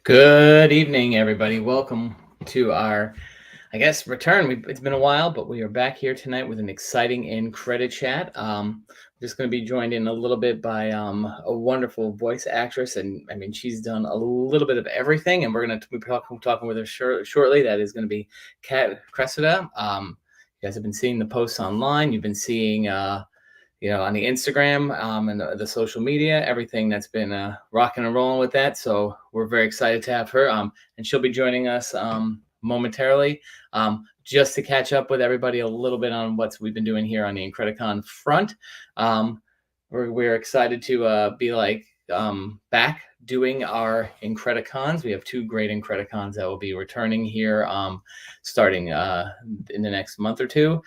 Good evening, everybody. Welcome to our, return. It's been a while, but we are back here tonight with an exciting IncrediChat. Just going to be joined in a little bit by a wonderful voice actress, and I mean she's done a little bit of everything, and we're going to be talking with her shortly. That is going to be Cressida. You guys have been seeing the posts online. You've been seeing on the Instagram and the social media, everything that's been rocking and rolling with that. So we're very excited to have her. And she'll be joining us momentarily just to catch up with everybody a little bit on what we've been doing here on the IncrediCon front. We're excited to be back doing our IncrediCons. We have two great IncrediCons that will be returning here starting in the next month or two.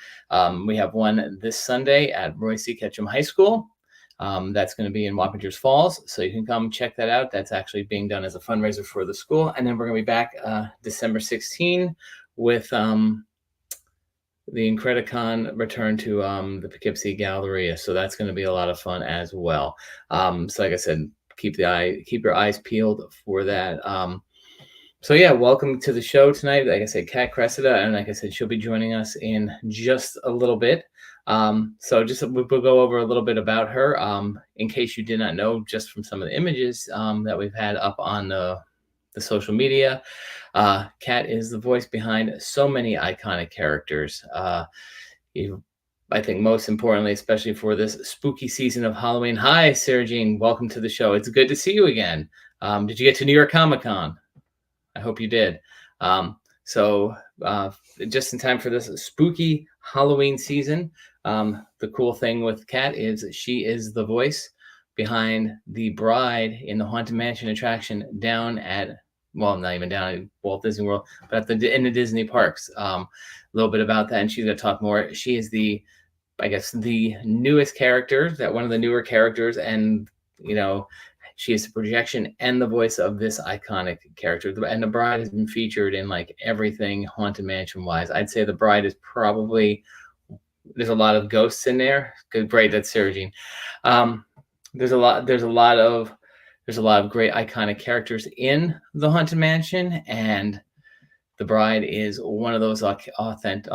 We have one this Sunday at Royce C. Ketchum High School. That's going to be in Wappingers Falls, so you can come check that out. That's actually being done as a fundraiser for the school. And then we're going to be back December 16 with the IncrediCon return to the Poughkeepsie Galleria. So that's going to be a lot of fun as well. So like I said, keep your eyes peeled for that. So yeah, welcome to the show tonight. Like I said, Kat Cressida, and like I said, she'll be joining us in just a little bit. So just we'll go over a little bit about her, in case you did not know, just from some of the images that we've had up on the social media. Kat is the voice behind so many iconic characters. I think most importantly, especially for this spooky season of Halloween. Hi, Sarah Jean. Welcome to the show. It's good to see you again. Did you get to New York Comic Con? I hope you did. So just in time for this spooky Halloween season, the cool thing with Kat is she is the voice behind the bride in the Haunted Mansion attraction down at, well, not even down at Walt Disney World, but in the Disney parks. A little bit about that, and she's going to talk more. She is the newest character, one of the newer characters, and she is the projection and the voice of this iconic character. And the bride has been featured in like everything Haunted Mansion wise. I'd say the bride is probably, there's a lot of ghosts in there. Good, great, that's Sarah Jean. There's a lot of great iconic characters in the Haunted Mansion, and the bride is one of those authentic.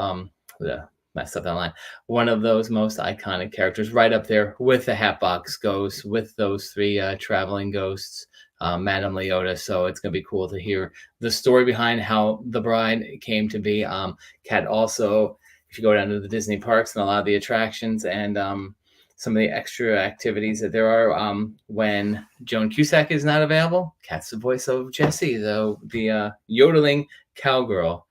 Messed up that line. One of those most iconic characters, right up there with the Hatbox Ghost, with those three traveling ghosts, Madame Leota. So it's gonna be cool to hear the story behind how the bride came to be. Kat also, if you go down to the Disney parks and a lot of the attractions and some of the extra activities that there are, when Joan Cusack is not available, Kat's the voice of Jessie, the yodeling cowgirl.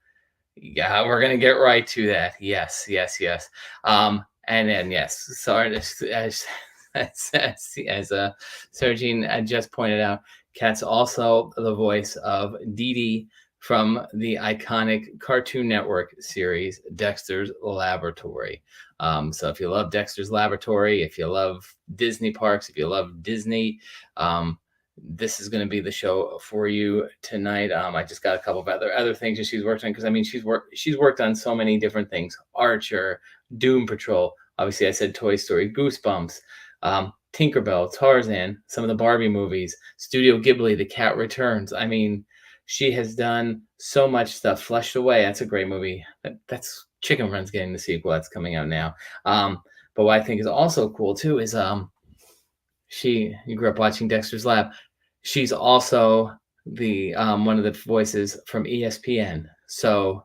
Yeah, we're gonna get right to that. Yes. And then yes, sorry, as Sarah Jean just pointed out, Kat's also the voice of DEE DEE from the iconic Cartoon Network series Dexter's Laboratory. So if you love Dexter's Laboratory, if you love Disney parks, if you love Disney, this is going to be the show for you tonight. I just got a couple of other things that she's worked on, because I mean she's worked on so many different things. Archer, Doom Patrol, obviously I said Toy Story, Goosebumps, Tinkerbell, Tarzan, some of the Barbie movies, Studio Ghibli, The Cat Returns. I mean, she has done so much stuff. Flushed Away, that's a great movie. That's Chicken Run's getting the sequel that's coming out now. But what I think is also cool too is you grew up watching Dexter's Lab. She's also the one of the voices from ESPN. So,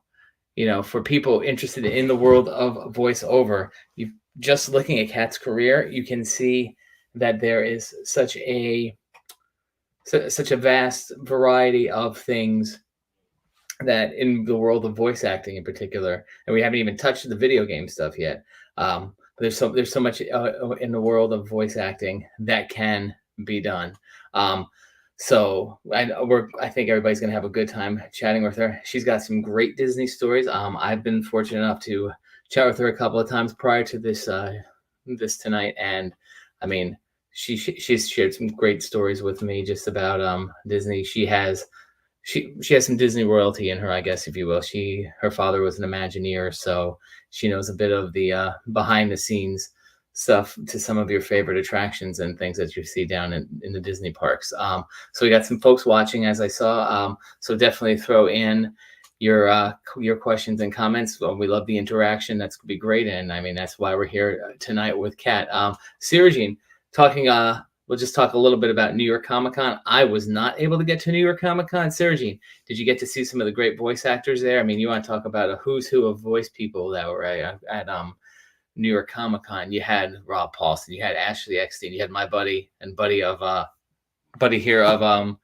for people interested in the world of voiceover, you just looking at Kat's career, you can see that there is such a vast variety of things that in the world of voice acting in particular, and we haven't even touched the video game stuff yet. There's so much in the world of voice acting that can be done. So I think everybody's gonna have a good time chatting with her. She's got some great Disney stories. I've been fortunate enough to chat with her a couple of times prior to this tonight, and I mean, she's shared some great stories with me just about Disney. She has some Disney royalty in her, I guess, if you will. Her father was an Imagineer, so she knows a bit of the behind the scenes stuff to some of your favorite attractions and things that you see down in the Disney parks. So we got some folks watching, as I saw. So definitely throw in your questions and comments. Well, we love the interaction. That's gonna be great. And I mean, that's why we're here tonight with Kat. Sarah Jean, talking, we'll just talk a little bit about New York Comic Con. I was not able to get to New York Comic Con. Sarah Jean, did you get to see some of the great voice actors there? I mean, you want to talk about a who's who of voice people that were at New York Comic Con. You had Rob Paulson, you had Ashley Eckstein, you had my buddy and buddy here of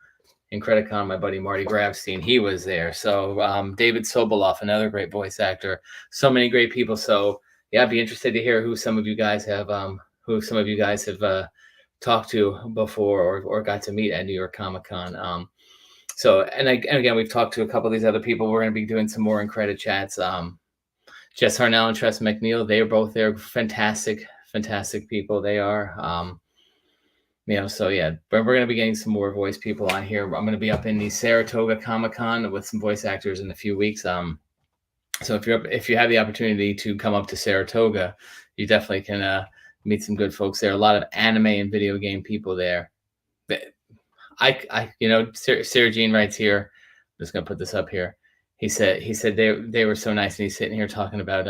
IncrediCon, my buddy Marty Grabstein. He was there. So David Soboloff, another great voice actor. So many great people. So yeah, I'd be interested to hear who some of you guys have talked to before or got to meet at New York Comic Con. So and again, we've talked to a couple of these other people. We're going to be doing some more IncrediChats. Jess Harnell and Tress McNeil, they are both there. Fantastic people they are. So yeah, but we're going to be getting some more voice people on here. I'm going to be up in the Saratoga Comic Con with some voice actors in a few weeks. So if you have the opportunity to come up to Saratoga, you definitely can meet some good folks there. A lot of anime and video game people there. Sarah Jean writes here. I'm just going to put this up here. He said they were so nice, and he's sitting here talking about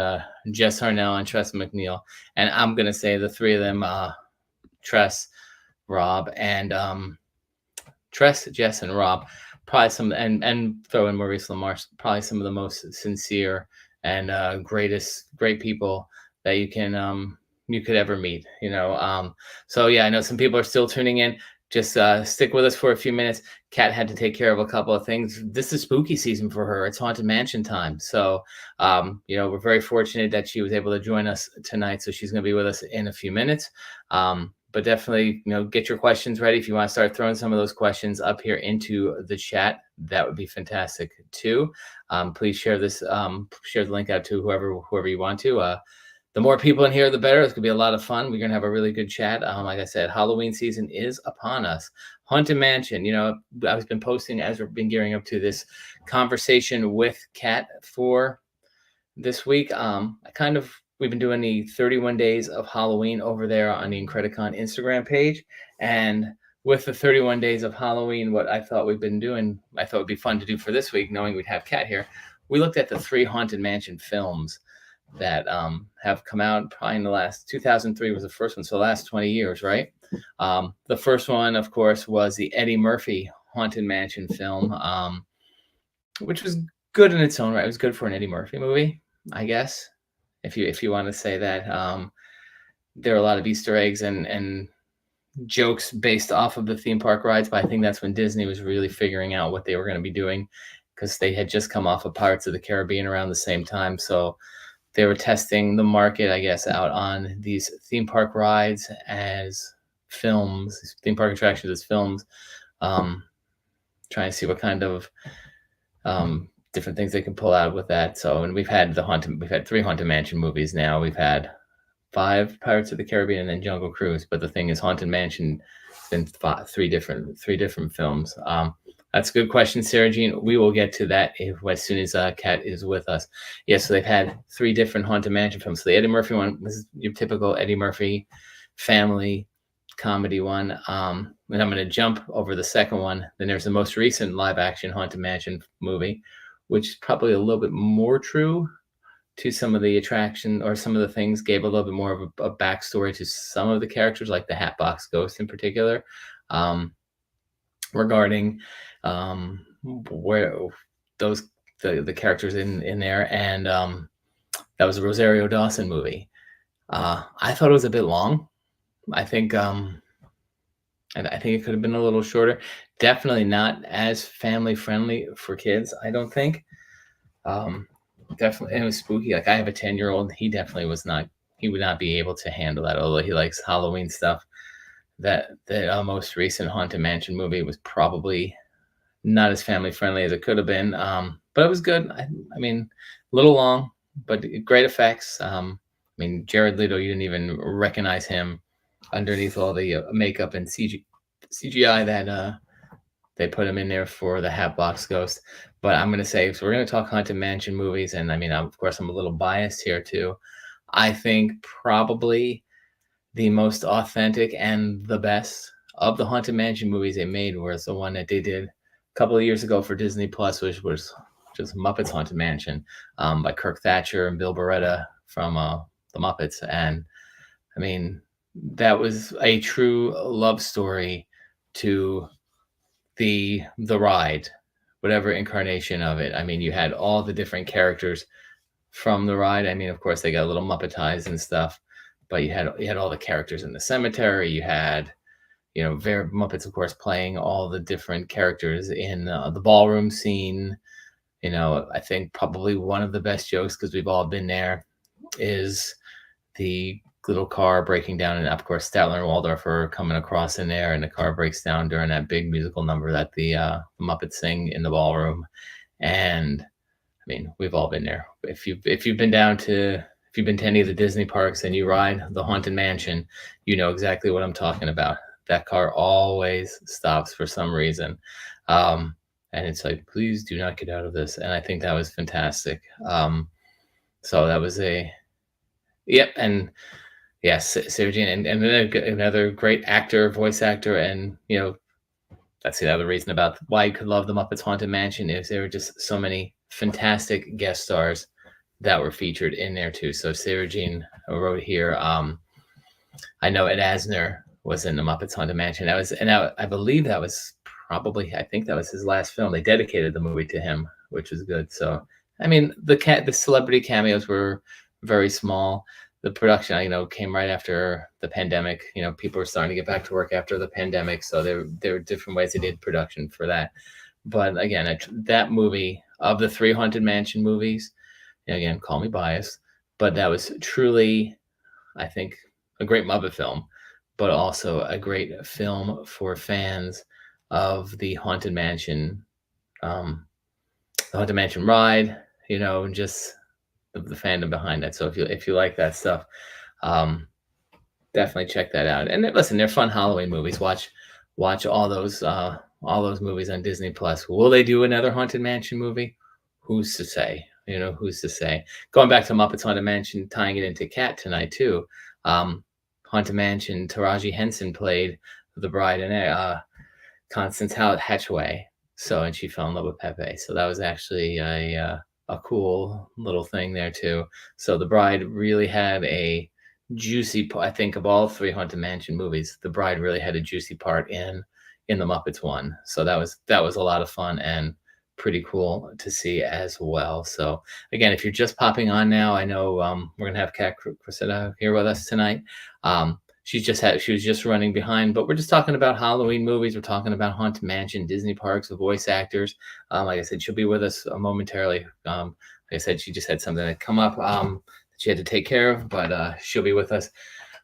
Jess Harnell and Tress McNeil, and I'm going to say the three of them, Tress, Rob, and Tress, Jess, and Rob, probably some, and throw in Maurice LaMarche, probably some of the most sincere and great people that you could ever meet. So yeah, I know some people are still tuning in. Just stick with us for a few minutes. Kat had to take care of a couple of things. This is spooky season for her. It's Haunted Mansion time. So, we're very fortunate that she was able to join us tonight. So she's going to be with us in a few minutes. But definitely, get your questions ready. If you want to start throwing some of those questions up here into the chat, that would be fantastic too. Please share this, share the link out to whoever you want to. The more people in here, the better. It's going to be a lot of fun. We're going to have a really good chat. Like I said, Halloween season is upon us. Haunted Mansion, I've been posting as we've been gearing up to this conversation with Kat for this week. We've been doing the 31 days of Halloween over there on the IncrediCon Instagram page. And with the 31 days of Halloween, what I thought we've been doing, I thought would be fun to do for this week, knowing we'd have Kat here. We looked at the 3 Haunted Mansion films that have come out probably in the last 2003 was the first one. So the last 20 years, right? The first one, of course, was the Eddie Murphy Haunted Mansion film, which was good in its own right. It was good for an Eddie Murphy movie, I guess, if you want to say that. There are a lot of Easter eggs and jokes based off of the theme park rides, but I think that's when Disney was really figuring out what they were going to be doing, because they had just come off of Pirates of the Caribbean around the same time. So they were testing the market, I guess, out on these theme park rides as films, theme park attractions as films, trying to see what kind of different things they can pull out with that. So, and we've had 3 Haunted Mansion movies now. We've had 5 Pirates of the Caribbean and then Jungle Cruise. But the thing is, Haunted Mansion has been 3 different films. That's a good question, Sarah Jean. We will get to that as soon as Kat is with us. Yeah, so they've had 3 different Haunted Mansion films. So the Eddie Murphy one, this is your typical Eddie Murphy family comedy one. And I'm going to jump over the second one. Then there's the most recent live-action Haunted Mansion movie, which is probably a little bit more true to some of the attraction, or some of the things, gave a little bit more of a backstory to some of the characters, like the Hatbox Ghost in particular, regarding where the characters in there. And that was a Rosario Dawson movie. I thought it was a bit long. I think it could have been a little shorter. Definitely not as family friendly for kids, I don't think. Definitely, it was spooky. Like, I have a 10-year-old. He definitely would not be able to handle that, although he likes Halloween stuff. That the most recent Haunted Mansion movie was probably not as family friendly as it could have been, but it was good. I mean, a little long, but great effects. Jared Leto, you didn't even recognize him underneath all the makeup and CGI that they put him in there for the Hatbox Ghost. But I'm going to say, so we're going to talk Haunted Mansion movies, and of course, I'm a little biased here too. I think probably the most authentic and the best of the Haunted Mansion movies they made was the one that they did a couple of years ago for Disney Plus, which was just Muppets Haunted Mansion, by Kirk Thatcher and Bill Beretta from the Muppets. And I mean, that was a true love story to the ride, whatever incarnation of it. I mean, you had all the different characters from the ride. I mean, of course, they got a little Muppetized and stuff, but you had all the characters in the cemetery. You had, very Muppets, of course, playing all the different characters in the ballroom scene. I think probably one of the best jokes, because we've all been there, is the little car breaking down, and of course Statler and Waldorf are coming across in there, and the car breaks down during that big musical number that the Muppets sing in the ballroom. And I mean, we've all been there. If you've been to any of the Disney parks and you ride the Haunted Mansion, you know exactly what I'm talking about. That car always stops for some reason, and it's like, please do not get out of this. And I think that was fantastic. So that was yep. And yes, Sarah Jean, and another great actor, voice actor. And that's the other reason about why you could love the Muppets Haunted Mansion, is there were just so many fantastic guest stars that were featured in there too. So Sarah Jean wrote here, I know Ed Asner was in the Muppets Haunted Mansion. I believe that was I think that was his last film. They dedicated the movie to him, which was good. So I mean, the celebrity cameos were very small. The production, came right after the pandemic. People were starting to get back to work after the pandemic, so there were different ways they did production for that. But again, that movie, of the 3 Haunted Mansion movies, again, call me biased, but that was truly, I think, a great Muppet film, but also a great film for fans of the Haunted Mansion, the Haunted Mansion ride, and just the fandom behind that. So if you like that stuff, definitely check that out. And listen, they're fun Halloween movies. Watch all those movies on Disney Plus. Will they do another Haunted Mansion movie? Who's to say? Who's to say? Going back to Muppets Haunted Mansion, tying it into Cat tonight too. Haunted Mansion, Taraji Henson played the bride in Constance Hatchaway. So, and she fell in love with Pepe. So that was actually a cool little thing there too. So the bride really had a juicy, I think, of all 3 Haunted Mansion movies, the bride really had a juicy part in the Muppets one. So that was a lot of fun and pretty cool to see as well. So again, if you're just popping on now, I know we're gonna have Cressida here with us tonight. She was just running behind, but we're just talking about Halloween movies. We're talking about Haunted Mansion, Disney parks, the voice actors. Like I said, she'll be with us momentarily. Like I said, she just had something that come up that she had to take care of, but she'll be with us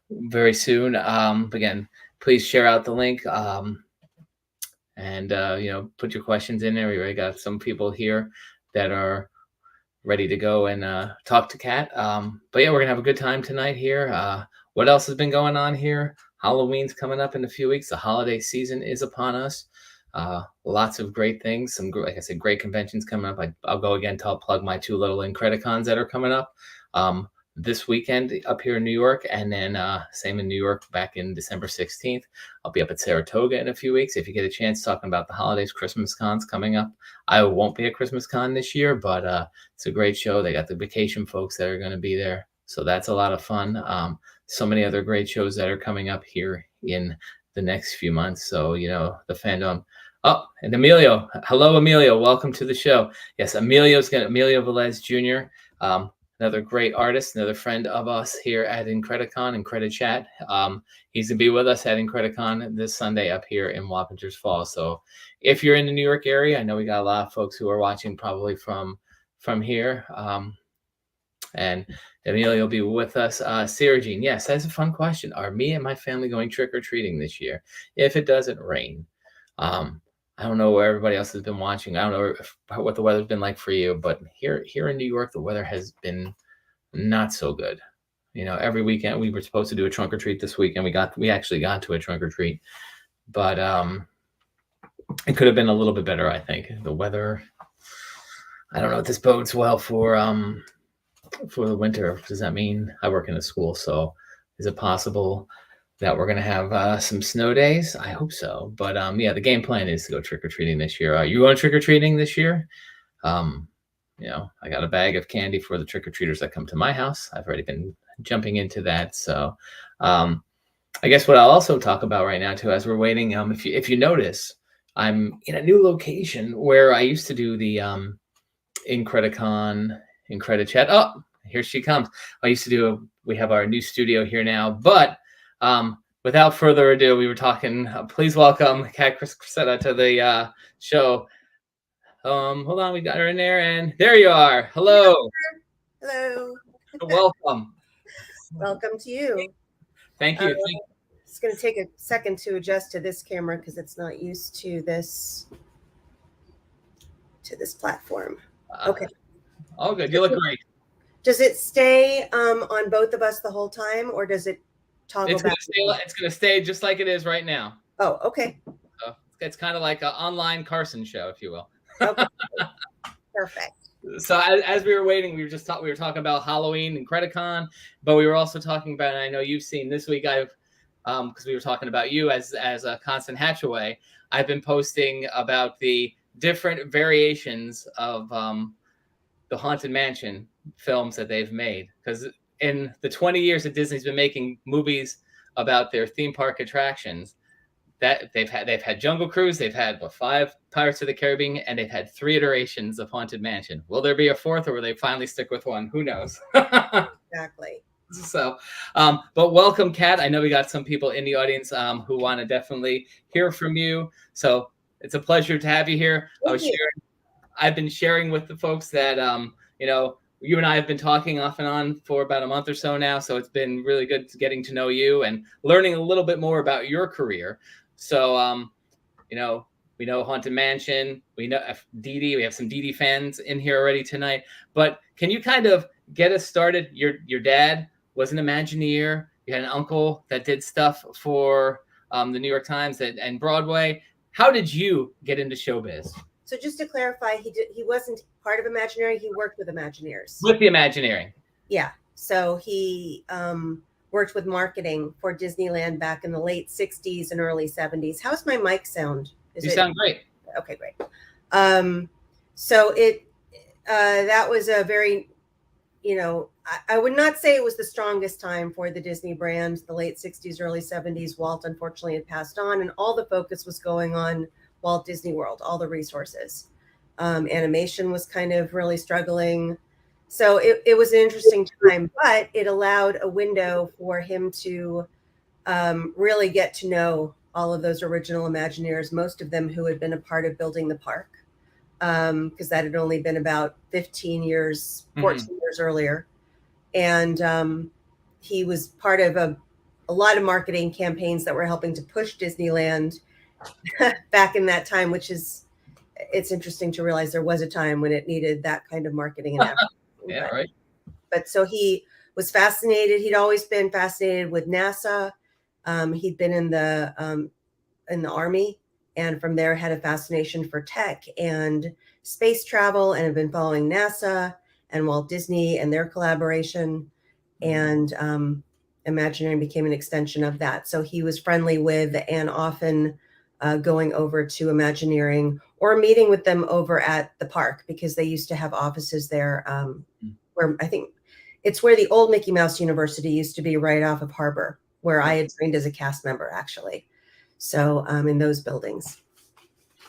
very soon. Again, please share out the link, and put your questions in there. We already got some people here that are ready to go and talk to Kat. But yeah, we're gonna have a good time tonight here. What else has been going on here? Halloween's coming up in a few weeks. The holiday season is upon us. Lots of great things. Like I said, great conventions coming up. I'll go again to plug my 2 little IncrediCons that are coming up this weekend up here in New York, and then same in New York back in December 16th. I'll be up at Saratoga in a few weeks. If you get a chance, talking about the holidays, Christmas cons coming up. I won't be at Christmas con this year, but it's a great show. They got the vacation folks that are going to be there, so that's a lot of fun. So many other great shows that are coming up here in the next few months. So, the fandom. Oh, and Emilio. Hello, Emilio. Welcome to the show. Yes, Emilio Velez Jr., another great artist, another friend of us here at IncrediCon, IncrediChat. He's going to be with us at IncrediCon this Sunday up here in Wappingers Falls. So if you're in the New York area, I know we got a lot of folks who are watching probably from here. And Emilio will be with us. Sarah Jean, yes, that's a fun question. Are me and my family going trick-or-treating this year if it doesn't rain? I don't know where everybody else has been watching. I don't know what the weather's been like for you, but here in New York, the weather has been not so good. Every weekend we were supposed to do a trunk or treat this weekend. We actually got to a trunk or treat, but it could have been a little bit better. I think the weather. I don't know if this bodes well for the winter. Does that mean I work in a school? So is it possible that we're going to have some snow days. I hope so. But yeah, the game plan is to go trick-or-treating this year. You going trick-or-treating this year? You know, I got a bag of candy for the trick-or-treaters that come to my house. I've already been jumping into that. So I guess what I'll also talk about right now too, as we're waiting, if you notice, I'm in a new location where I used to do the IncrediCon, IncrediChat. Oh, here she comes. We have our new studio here now, but without further ado, we were talking, please welcome Kat Cressida to the show. Hold on, we got her in there, and there you are. Hello. Hello. Welcome. Welcome to you. Thank you. It's going to take a second to adjust to this camera because it's not used to this platform. Okay. All good. You look great. Does it stay on both of us the whole time, or does it toggle back? It's going to stay just like it is right now. Oh, okay. So it's kind of like an online Carson show, if you will. Okay. Perfect. So as we were waiting, we were talking about Halloween and IncrediCon, but we were also talking about, and I know you've seen this week, because we were talking about you as a Constance HATCHAWAY, I've been posting about the different variations of the Haunted Mansion films that they've made, because in the 20 years that Disney's been making movies about their theme park attractions, that they've had Jungle Cruise, they've had 5 Pirates of the Caribbean, and they've had 3 iterations of Haunted Mansion. Will there be a 4th, or will they finally stick with one? Who knows? Exactly. So, but welcome, Kat. I know we got some people in the audience who want to definitely hear from you. So it's a pleasure to have you here. I've been sharing with the folks that, you know, you and I have been talking off and on for about a month or so now. So it's been really good getting to know you and learning a little bit more about your career. So, you know, we know Haunted Mansion, we know DEE DEE, we have some DEE DEE fans in here already tonight, but can you kind of get us started? Your dad was an Imagineer. You had an uncle that did stuff for the New York Times and Broadway. How did you get into showbiz? So just to clarify, he wasn't part of Imagineering. He worked with Imagineers. With the Imagineering. Yeah. So he worked with marketing for Disneyland back in the late 60s and early 70s. How's my mic sound? You sound great. Okay, great. So that was a very, you know, I would not say it was the strongest time for the Disney brand. The late 60s, early 70s, Walt unfortunately had passed on, and all the focus was going on Walt Disney World, all the resources. Animation was kind of really struggling. So it was an interesting time, but it allowed a window for him to really get to know all of those original Imagineers, most of them who had been a part of building the park, because that had only been about 14 years earlier. And he was part of a lot of marketing campaigns that were helping to push Disneyland back in that time, it's interesting to realize there was a time when it needed that kind of marketing and yeah, right. But so he was fascinated. He'd always been fascinated with NASA. He'd been in the Army, and from there had a fascination for tech and space travel, and had been following NASA and Walt Disney and their collaboration. And Imagineering became an extension of that. So he was friendly with and often going over to Imagineering or meeting with them over at the park, because they used to have offices there where I think it's where the old Mickey Mouse University used to be, right off of Harbor, where I had trained as a cast member, actually. So in those buildings.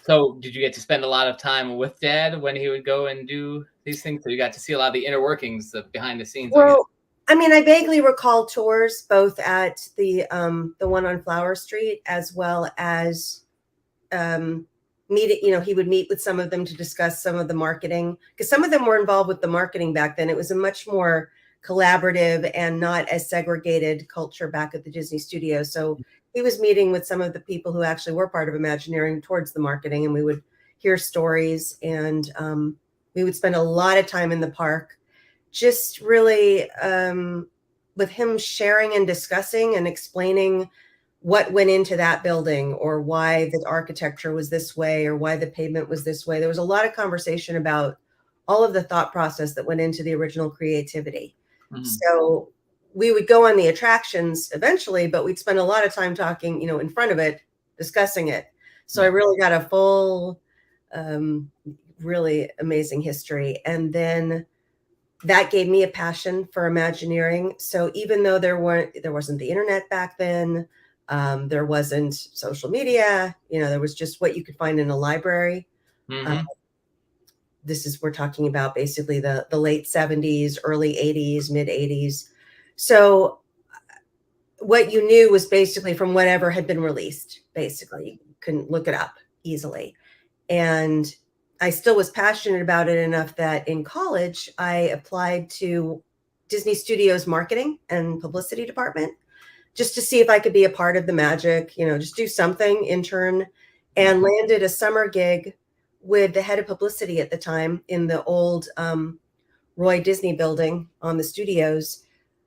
So did you get to spend a lot of time with Dad when he would go and do these things? So you got to see a lot of the inner workings of behind the scenes. Well, I mean, I vaguely recall tours both at the one on Flower Street, as well as he would meet with some of them to discuss some of the marketing, because some of them were involved with the marketing back then. It was a much more collaborative and not as segregated culture back at the Disney Studios. So he was meeting with some of the people who actually were part of Imagineering towards the marketing, and we would hear stories, and we would spend a lot of time in the park, just really with him sharing and discussing and explaining what went into that building, or why the architecture was this way, or why the pavement was this way. There was a lot of conversation about all of the thought process that went into the original creativity. Mm-hmm. So we would go on the attractions eventually, but we'd spend a lot of time talking, you know, in front of it, discussing it. So I really got a full, really amazing history. And then that gave me a passion for Imagineering. So even though there wasn't the internet back then, there wasn't social media, you know, there was just what you could find in a library. We're talking about basically the late 70s, early 80s, mid 80s. So what you knew was basically from whatever had been released, basically. You couldn't look it up easily. And I still was passionate about it enough that in college, I applied to Disney Studios marketing and publicity department just to see if I could be a part of the magic, you know, just do something, intern, and landed a summer gig with the head of publicity at the time in the old Roy Disney building on the studios,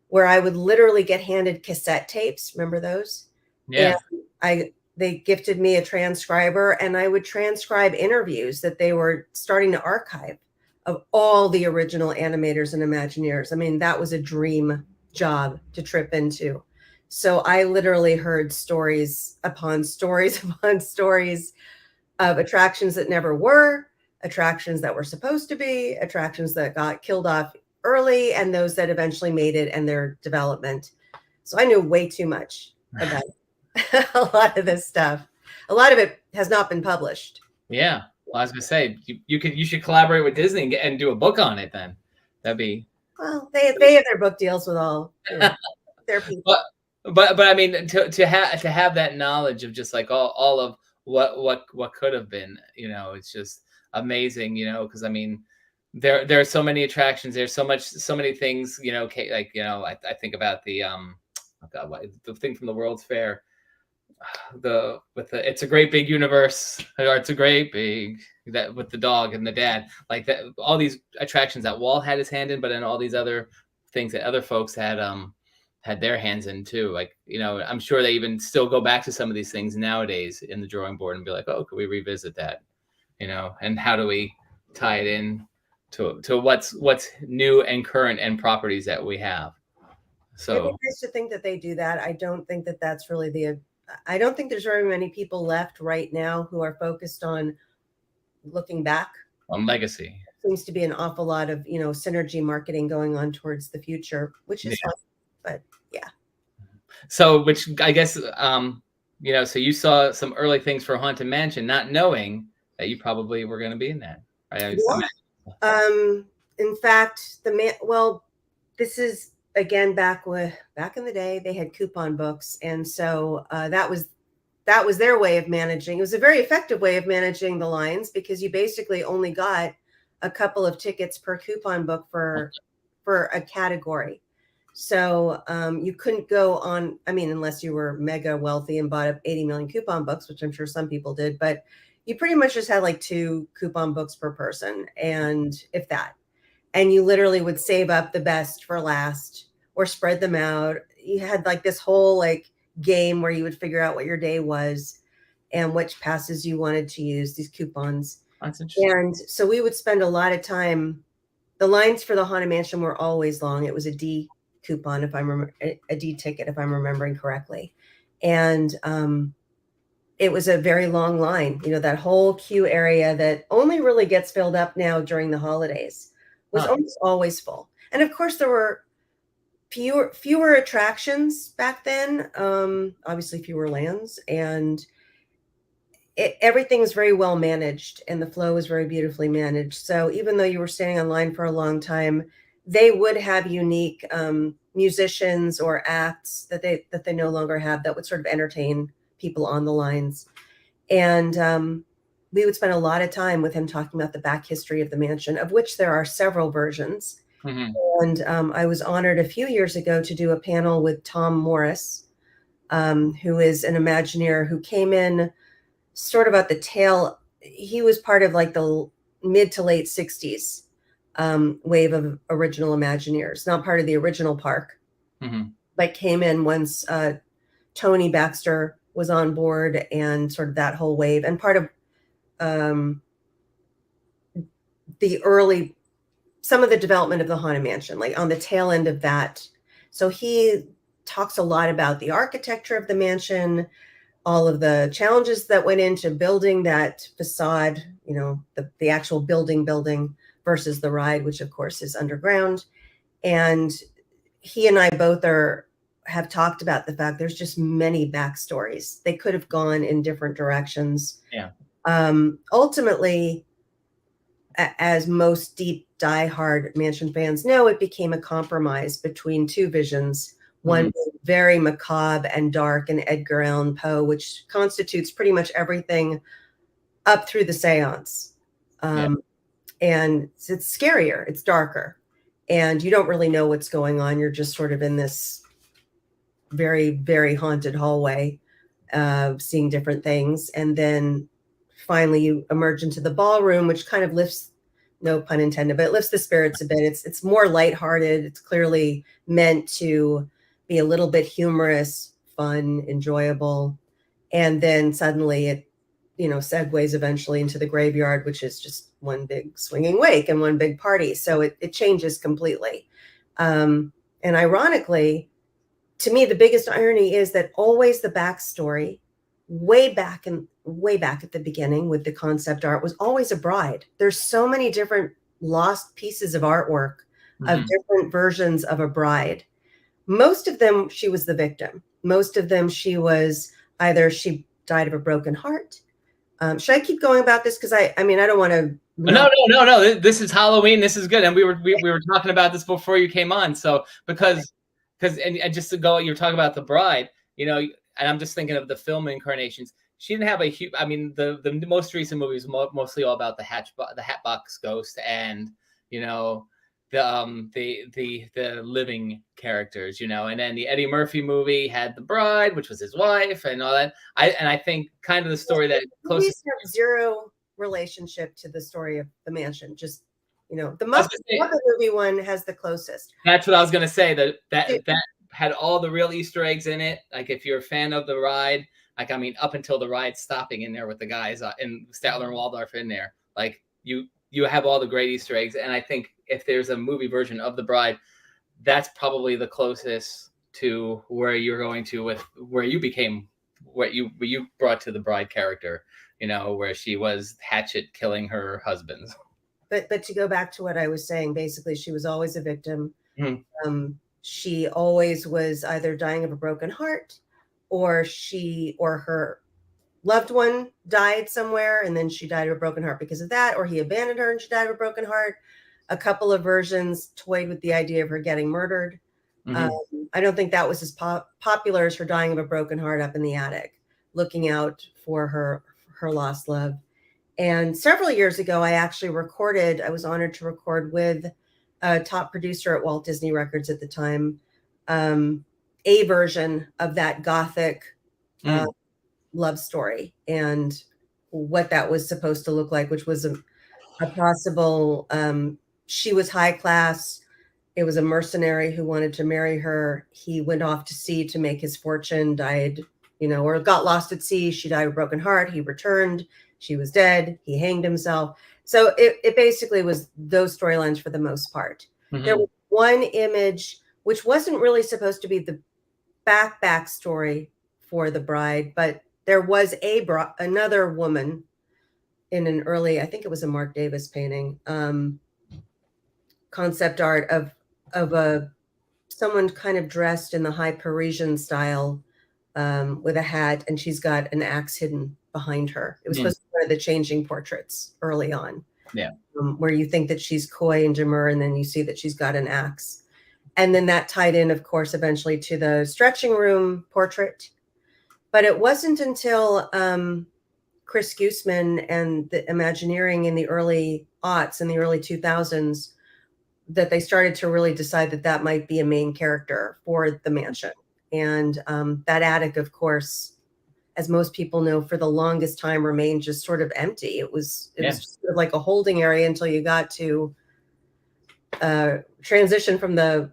where I would literally get handed cassette tapes. Remember those? Yeah. And they gifted me a transcriber, and I would transcribe interviews that they were starting to archive of all the original animators and Imagineers. I mean, that was a dream job to trip into. So I literally heard stories upon stories upon stories of attractions that never were, attractions that were supposed to be, attractions that got killed off early, and those that eventually made it and their development. So I knew way too much about a lot of this stuff. A lot of it has not been published. Yeah. Well, I was gonna say you should collaborate with Disney and do a book on it. Then that'd be. Well, they have their book deals with all, you know, their people. But I mean, to have that knowledge of just like all of what could have been, you know, it's just amazing, you know, because I mean, there are so many attractions, there's so many things, you know, like, you know, I think about the the thing from the World's Fair, it's a great big universe, or it's a great big, that with the dog and the dad, like that, all these attractions that Walt had his hand in, but then all these other things that other folks had their hands in too. Like, you know, I'm sure they even still go back to some of these things nowadays in the drawing board and be like, oh, could we revisit that? You know, and how do we tie it in to what's new and current and properties that we have? So It'd be nice to think that they do that. I don't think that that's really I don't think there's very many people left right now who are focused on looking back on legacy. Seems to be an awful lot of, you know, synergy marketing going on towards the future, which is fun, but yeah. So, which I guess, you know, so you saw some early things for Haunted Mansion, not knowing that you probably were going to be in that. Right? Yeah. In fact, this is again back in the day, they had coupon books, and so that was their way of managing. It was a very effective way of managing the lines, because you basically only got a couple of tickets per coupon book for a category. So you couldn't go on, I mean, unless you were mega wealthy and bought up 80 million coupon books, which I'm sure some people did, but you pretty much just had like 2 coupon books per person, and if that. And you literally would save up the best for last or spread them out. You had like this whole like game where you would figure out what your day was and which passes you wanted to use, these coupons. That's interesting. And so we would spend a lot of time. The lines for the Haunted Mansion were always long. It was a D coupon, if I remember, a D ticket, if I'm remembering correctly. And it was a very long line. You know, that whole queue area that only really gets filled up now during the holidays was almost always full. And of course, there were fewer attractions back then, obviously fewer lands, and everything was very well managed, and the flow was very beautifully managed. So even though you were standing on line for a long time, they would have unique musicians or acts that they no longer have that would sort of entertain people on the lines. And we would spend a lot of time with him talking about the back history of the mansion, of which there are several versions. Mm-hmm. And I was honored a few years ago to do a panel with Tom Morris, who is an Imagineer who came in sort of at the tail. He was part of like the mid to late 60s wave of original Imagineers, not part of the original park, but came in once Tony Baxter was on board, and sort of that whole wave, and part of some of the development of the Haunted Mansion, like on the tail end of that. So he talks a lot about the architecture of the mansion, all of the challenges that went into building that facade, you know, the actual building versus the ride, which of course is underground. And he and I both have talked about the fact there's just many backstories. They could have gone in different directions. Yeah. Ultimately, as most deep diehard Mansion fans know, it became a compromise between two visions. One very macabre and dark in Edgar Allan Poe, which constitutes pretty much everything up through the seance. And it's scarier, it's darker, and you don't really know what's going on. You're just sort of in this very, very haunted hallway, seeing different things. And then finally you emerge into the ballroom, which kind of lifts, no pun intended, but it lifts the spirits a bit. It's more lighthearted. It's clearly meant to be a little bit humorous, fun, enjoyable. And then suddenly it, you know, segues eventually into the graveyard, which is just one big swinging wake and one big party. So it changes completely. And ironically, to me, the biggest irony is that always the backstory, way back at the beginning with the concept art, was always a bride. There's so many different lost pieces of artwork of different versions of a bride. Most of them, she was the victim. Most of them, she was either she died of a broken heart. Should I keep going about this? Because I mean, I don't want to. No. This is Halloween. This is good, and we were talking about this before you came on. So because and just to go, you're talking about the bride, you know, and I'm just thinking of the film incarnations. She didn't have a huge. I mean, the most recent movie was mostly all about the Hatbox Ghost, and you know, the living characters, you know, and then the Eddie Murphy movie had the bride, which was his wife, and all that. I think kind of the story that closest have zero relationship to the story of the mansion. Just, you know, the Muppet movie one has the closest. That's what I was gonna say. That had all the real Easter eggs in it. Like if you're a fan of the ride, like I mean, up until the ride stopping in there with the guys and Statler and Waldorf in there, like you have all the great Easter eggs. And I think if there's a movie version of the bride, that's probably the closest to where you're going to with where you became what you brought to the bride character, you know, where she was Hatchet killing her husbands. But to go back to what I was saying, basically, she was always a victim. She always was either dying of a broken heart, or her loved one died somewhere, and then she died of a broken heart because of that, or he abandoned her and she died of a broken heart. A couple of versions toyed with the idea of her getting murdered. I don't think that was as popular as her dying of a broken heart up in the attic, looking out for her lost love. And several years ago, I was honored to record with a top producer at Walt Disney Records at the time, a version of that gothic love story and what that was supposed to look like, which was a possible, she was high class. It was a mercenary who wanted to marry her. He went off to sea to make his fortune, died, you know, or got lost at sea. She died of a broken heart. He returned. She was dead. He hanged himself. So it basically was those storylines for the most part. There was one image, which wasn't really supposed to be the back story for the bride, but there was another woman in an early, I think it was a Mark Davis painting, concept art of someone kind of dressed in the high Parisian style, with a hat, and she's got an axe hidden behind her. It was supposed to be one of the changing portraits early on, where you think that she's coy and demure, and then you see that she's got an axe. And then that tied in, of course, eventually to the stretching room portrait. But it wasn't until Chris Gooseman and the Imagineering in the early aughts, in the early 2000s, that they started to really decide that that might be a main character for the mansion. And that attic, of course, as most people know, for the longest time remained just sort of empty. It was sort of like a holding area until you got to transition from the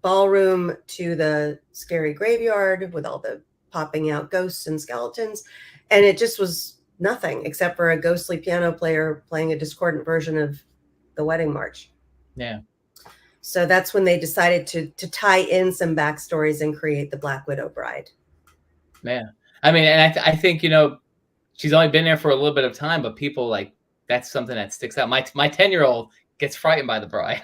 ballroom to the scary graveyard with all the popping out ghosts and skeletons. And it just was nothing except for a ghostly piano player playing a discordant version of the wedding march. Yeah. So that's when they decided to tie in some backstories and create the Black Widow bride. Yeah. I mean, and I think, she's only been there for a little bit of time, but people like, that's something that sticks out. My 10-year-old gets frightened by the bride.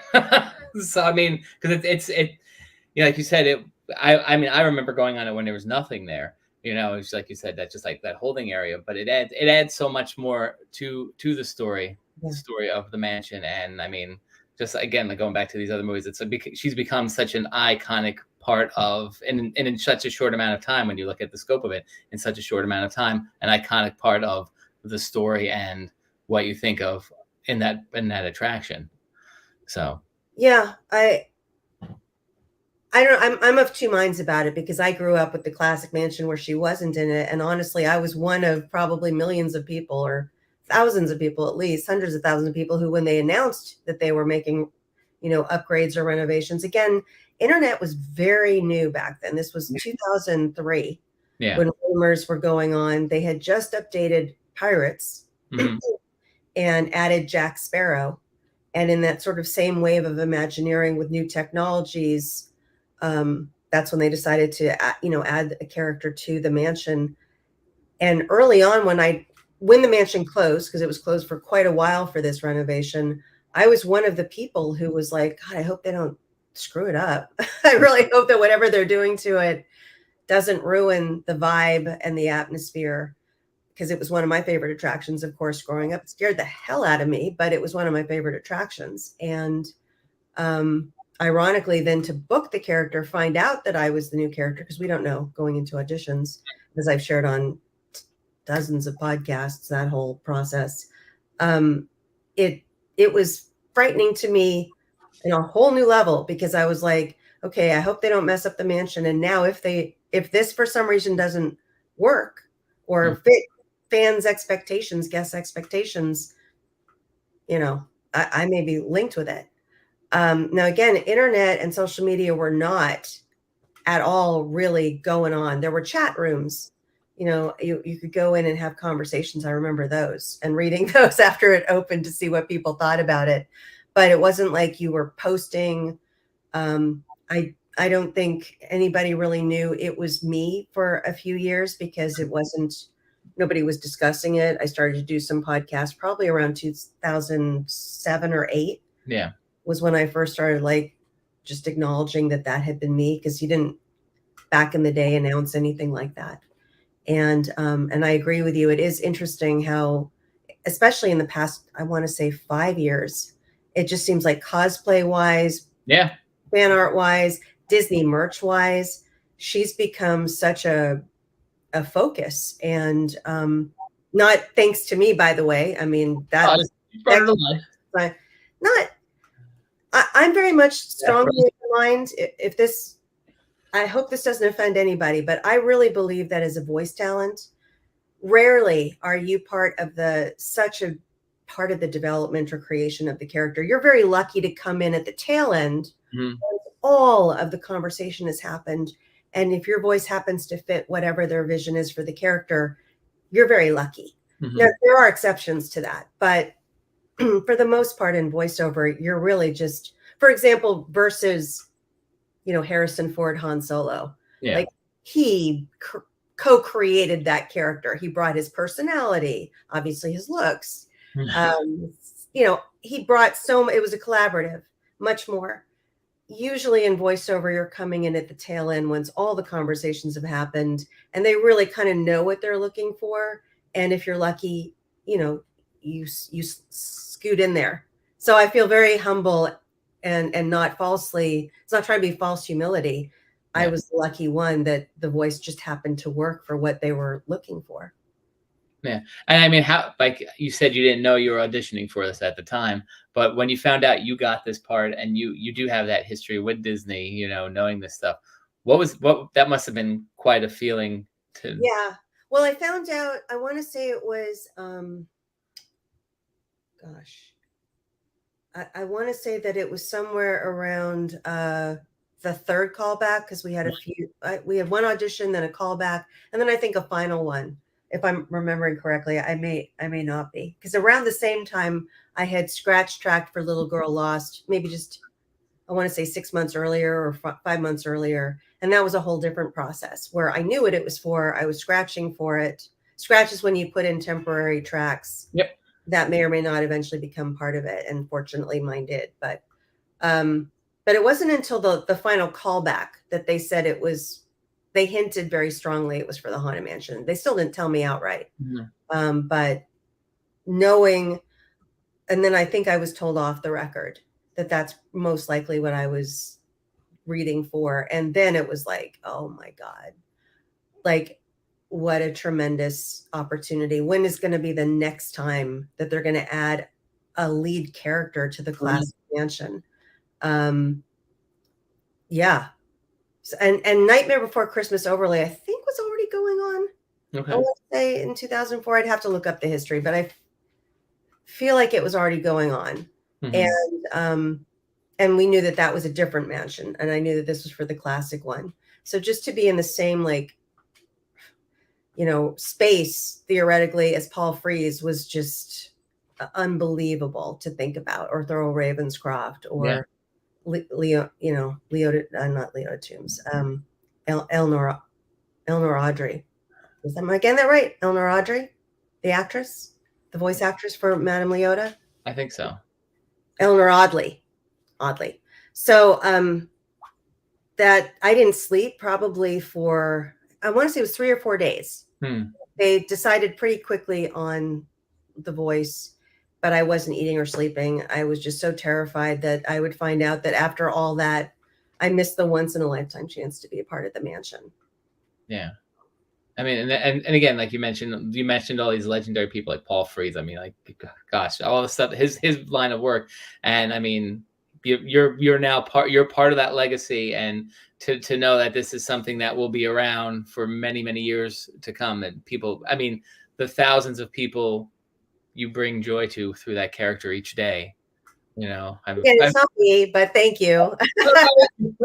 So, I mean, because like you said, I mean, I remember going on it when there was nothing there. It's like you said, that's just like that holding area, but it adds so much more to the story, the story of the mansion. And I mean, just again, like going back to these other movies, she's become such an iconic part of, and in such a short amount of time, when you look at the scope of it, in such a short amount of time, an iconic part of the story and what you think of in that attraction. So yeah, I don't. I'm of two minds about it, because I grew up with the classic mansion where she wasn't in it, and honestly, I was one of probably millions of people, or thousands of people, at least hundreds of thousands of people, who, when they announced that they were making, upgrades or renovations, again, internet was very new back then. This was 2003, when rumors were going on. They had just updated Pirates and added Jack Sparrow, and in that sort of same wave of Imagineering with new technologies. That's when they decided to, add a character to the mansion. And early on, when the mansion closed, because it was closed for quite a while for this renovation, I was one of the people who was like, God, I hope they don't screw it up. I really hope that whatever they're doing to it doesn't ruin the vibe and the atmosphere, because it was one of my favorite attractions, of course, growing up. It scared the hell out of me, but it was one of my favorite attractions. And ironically, then to book the character, find out that I was the new character, because we don't know going into auditions, as I've shared on dozens of podcasts, that whole process. It was frightening to me in a whole new level, because I was like, okay, I hope they don't mess up the mansion. And now if this for some reason doesn't work or fit fans' expectations, guests' expectations, I may be linked with it. Now, again, internet and social media were not at all really going on. There were chat rooms, you could go in and have conversations. I remember those, and reading those after it opened to see what people thought about it. But it wasn't like you were posting. I don't think anybody really knew it was me for a few years, because nobody was discussing it. I started to do some podcasts probably around 2007 or 8. Yeah. Was when I first started just acknowledging that had been me, because you didn't back in the day announce anything like that. And I agree with you. It is interesting how, especially in the past, I want to say 5 years, it just seems like cosplay wise, fan art wise, Disney merch wise, she's become such a focus. And not thanks to me, by the way. I mean, I'm very much strongly aligned. I hope this doesn't offend anybody, but I really believe that as a voice talent, rarely are you such a part of the development or creation of the character. You're very lucky to come in at the tail end. All of the conversation has happened. And if your voice happens to fit whatever their vision is for the character, you're very lucky. Now, there are exceptions to that, but for the most part in voiceover, you're really just, for example, versus, Harrison Ford Han Solo. Like, he co-created that character. He brought his personality, obviously his looks. He brought it was a collaborative, much more. Usually in voiceover, you're coming in at the tail end once all the conversations have happened, and they really kind of know what they're looking for. And if you're lucky, you scoot in there. So I feel very humble and not falsely. It's not trying to be false humility. I was the lucky one that the voice just happened to work for what they were looking for. Yeah. And I mean, how, like you said, you didn't know you were auditioning for this at the time, but when you found out you got this part, and you do have that history with Disney, knowing this stuff, that must have been quite a feeling to. Yeah. Well, I found out, I want to say it was, I want to say that it was somewhere around the third callback, because we had we had one audition, then a callback, and then I think a final one. If I'm remembering correctly, I may not be, because around the same time I had scratch tracked for Little Girl Lost, maybe just I want to say 6 months earlier or 5 months earlier. And that was a whole different process where I knew what it was for. I was scratching for it. Scratch is when you put in temporary tracks. Yep. That may or may not eventually become part of it. And fortunately mine did. But it wasn't until the final callback that they said it was, they hinted very strongly it was for the Haunted Mansion. They still didn't tell me outright. Mm-hmm. But knowing, and then I think I was told off the record that that's most likely what I was reading for. And then it was like, oh my God, like what a tremendous opportunity. When is going to be the next time that they're going to add a lead character to the classic mansion? Yeah. And Nightmare Before Christmas Overlay, I think was already going on. Okay. I want to say in 2004. I'd have to look up the history, but I feel like it was already going on. Mm-hmm. And we knew that was a different mansion, and I knew that this was for the classic one. So just to be in the same, like, space theoretically as Paul Frees was just unbelievable to think about, or Thurl Ravenscroft, or Leo, not Leo Toombs, Eleanor Audrey. Am I getting that right? Eleanor Audrey, the actress, the voice actress for Madame Leota? I think so. Eleanor Audley. So that I didn't sleep probably for, I want to say it was 3 or 4 days. They decided pretty quickly on the voice, but I wasn't eating or sleeping. I was just so terrified that I would find out that after all that, I missed the once in a lifetime chance to be a part of the mansion. Yeah. I mean, and again, like you mentioned all these legendary people like Paul Frees. I mean, like, gosh, all the stuff, his line of work. And I mean, you're now part of that legacy, and to know that this is something that will be around for many, many years to come. And people, I mean, the thousands of people you bring joy to through that character each day. It's not me, but thank you.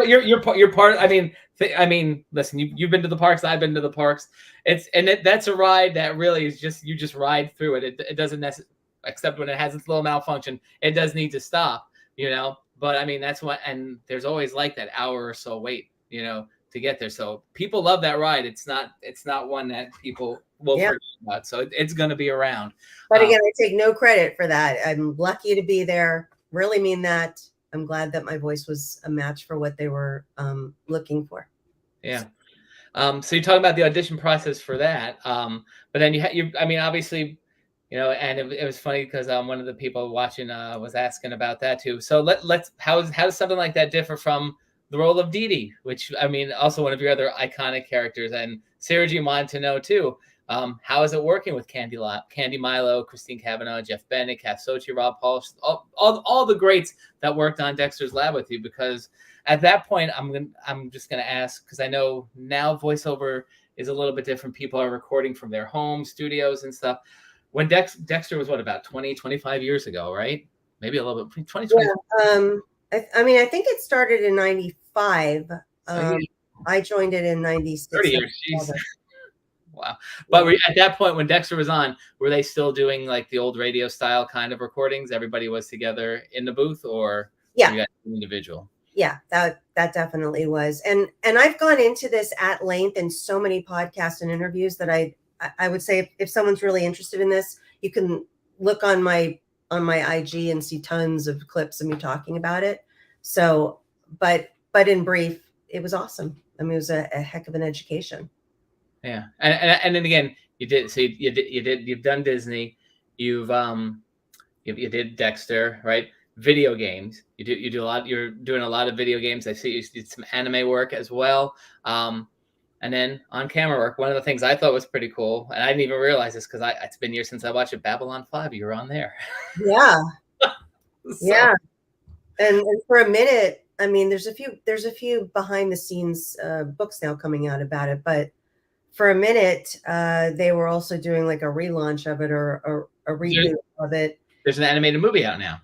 You're part. I mean, listen. You've been to the parks. I've been to the parks. That's a ride that really is just, you just ride through it. It doesn't necessarily, except when it has its little malfunction, it does need to stop. But I mean, that's what. And there's always like that hour or so wait. To get there. So people love that ride. It's not one that people will forget about. So it's going to be around. But again, I take no credit for that. I'm lucky to be there. Really mean that. I'm glad that my voice was a match for what they were looking for. Yeah. So you talk about the audition process for that. But then I mean, obviously, and it was funny because one of the people watching was asking about that too. So how does something like that differ from the role of Dee Dee, which, I mean, also one of your other iconic characters? And Sarah G wanted to know too, how is it working with Candy Milo, Christine Cavanaugh, Jeff Bennett, Kath Sochi, Rob Paul, all the greats that worked on Dexter's Lab with you? Because at that point, I'm just gonna ask, because I know now voiceover is a little bit different. People are recording from their home studios and stuff. When Dexter was about 20, 25 years ago, right? Maybe a little bit, 20, 20. Yeah, I mean, I think it started in 95. I joined it in 96. 30 years. Wow. But at that point, when Dexter was on, were they still doing like the old radio style kind of recordings? Everybody was together in the booth, or you got individual? Yeah, that definitely was. And I've gone into this at length in so many podcasts and interviews that I would say if someone's really interested in this, you can look on my IG and see tons of clips of me talking about it. So, but in brief, it was awesome. I mean, it was a heck of an education. Yeah. And then again, you've done Disney, you did Dexter, right? Video games. You do a lot. You're doing a lot of video games. I see you did some anime work as well. And then on camera work, one of the things I thought was pretty cool, and I didn't even realize this because it's been years since I watched it, Babylon 5. You were on there. Yeah. Yeah. And for a minute, I mean, there's a few behind the scenes books now coming out about it, but for a minute, they were also doing like a relaunch of it or a reboot of it. There's an animated movie out now.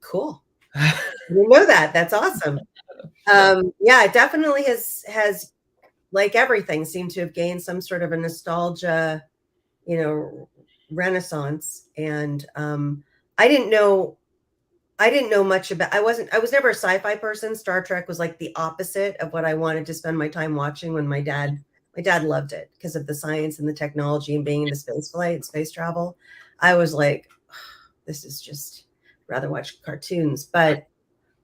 Cool. You know that. That's awesome. Yeah, it definitely has like everything seemed to have gained some sort of a nostalgia, renaissance. And I didn't know I didn't know much about, I was never a sci-fi person. Star Trek was like the opposite of what I wanted to spend my time watching. When my dad loved it because of the science and the technology and being into space flight and space travel. I was like, this is just, rather watch cartoons. But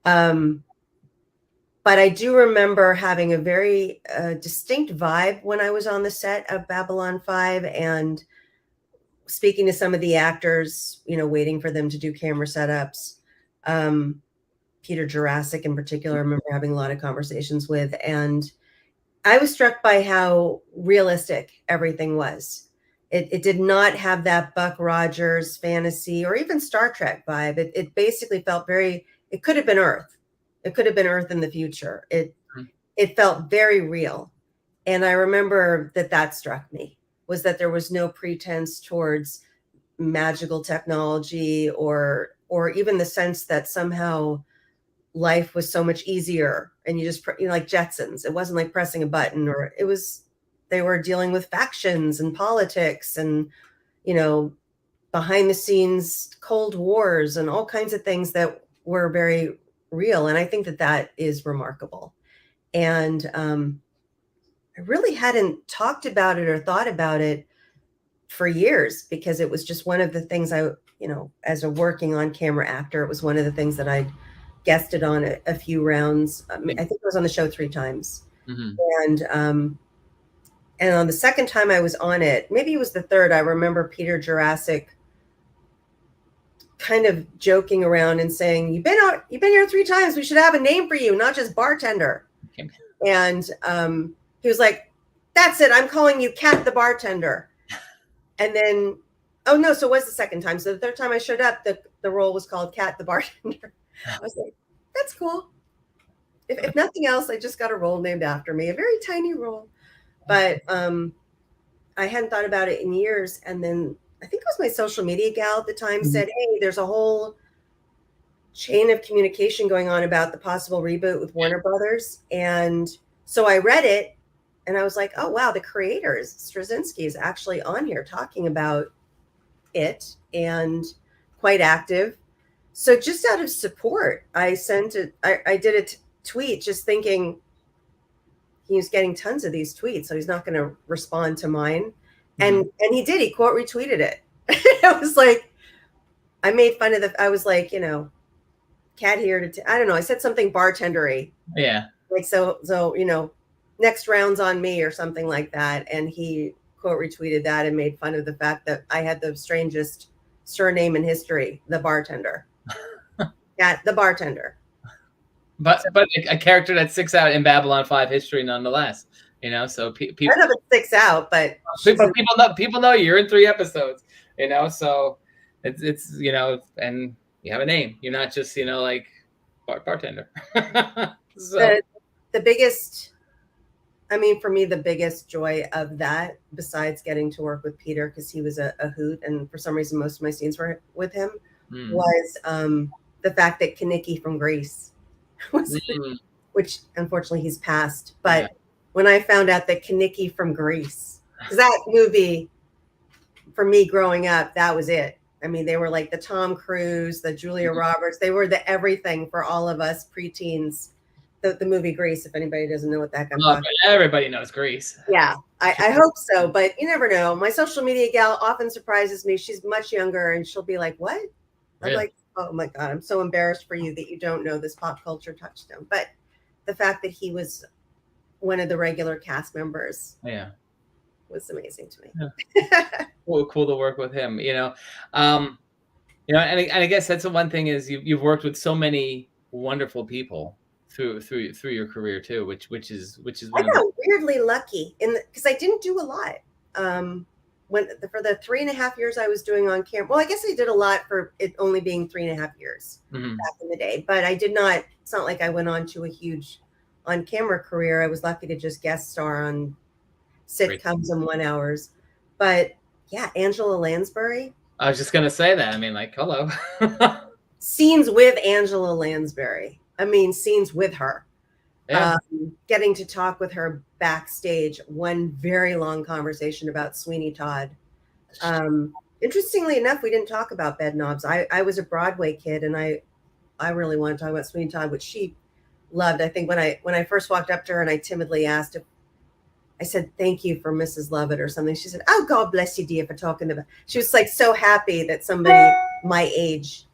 I do remember having a very distinct vibe when I was on the set of Babylon 5 and speaking to some of the actors, waiting for them to do camera setups. Peter Jurassic in particular, I remember having a lot of conversations with, and I was struck by how realistic everything was. It did not have that Buck Rogers fantasy or even Star Trek vibe. It basically felt it could have been Earth. It could have been Earth in the future. It felt very real. And I remember that struck me, was that there was no pretense towards magical technology or even the sense that somehow life was so much easier and you just, like Jetsons. It wasn't like pressing a button, or they were dealing with factions and politics and, behind the scenes Cold Wars and all kinds of things that were very real. And I think that is remarkable. And I really hadn't talked about it or thought about it for years, because it was just one of the things as a working on camera actor, it was one of the things that I guested on a few rounds. I think I was on the show 3 times. Mm-hmm. And on the second time I was on it, maybe it was the third, I remember Peter Jurassic kind of joking around and saying, you've been here 3 times. We should have a name for you, not just bartender. Okay. And he was like, that's it. I'm calling you Cat the bartender. And then, oh no, so it was the second time. So the third time I showed up, the role was called Cat the bartender. I was like, that's cool. If nothing else, I just got a role named after me, a very tiny role. But I hadn't thought about it in years. And then I think it was my social media gal at the time said, hey, there's a whole chain of communication going on about the possible reboot with Warner Brothers. And so I read it and I was like, oh, wow, the creators, Straczynski, is actually on here talking about it and quite active. So just out of support, I sent it. I did a tweet just thinking he was getting tons of these tweets, so he's not going to respond to mine. And he did. He quote retweeted it. I was like, I made fun of I was like, Cat here I don't know. I said something bartendery. Yeah. Like, so, next round's on me or something like that. And he quote retweeted that and made fun of the fact that I had the strangest surname in history, the bartender. Cat, the bartender. But a character that sticks out in Babylon 5 history nonetheless. So people. I don't know if it sticks out, but people know you're in 3 episodes. So it's and you have a name. You're not just like bartender. So the biggest, for me, the biggest joy of that, besides getting to work with Peter, because he was a hoot, and for some reason most of my scenes were with him, was the fact that Kaniki from Grease was, which unfortunately he's passed, but when I found out that Kaniki from Grease, because that movie, for me growing up, that was it. They were like the Tom Cruise, the Julia Roberts. They were the everything for all of us preteens. The movie Grease, if anybody doesn't know what that comes on. Everybody knows Grease. Yeah, I hope so, but you never know. My social media gal often surprises me. She's much younger, and she'll be like, what? I'm like, oh my God, I'm so embarrassed for you that you don't know this pop culture touchstone. But the fact that he was one of the regular cast members was amazing to me. Cool to work with him, and I guess that's the one thing is you've worked with so many wonderful people through your career too, which is I got weirdly lucky because I didn't do a lot. For the 3.5 years I was doing on camera, well, I guess I did a lot for it only being 3.5 years back in the day, but I did not. It's not like I went on to a huge on camera career. I was lucky to just guest star on sitcoms and 1 hours. But yeah, Angela Lansbury. I was just gonna say that. Hello. Scenes with Angela Lansbury. Scenes with her. Yeah. Getting to talk with her backstage. One very long conversation about Sweeney Todd. Interestingly enough, we didn't talk about Bedknobs. I was a Broadway kid, and I I really want to talk about Sweeney Todd, which she loved. I think when I first walked up to her and I timidly asked if I said, thank you for Mrs. Lovett or something. She said, oh, God bless you, dear, for talking about. She was like so happy that somebody my age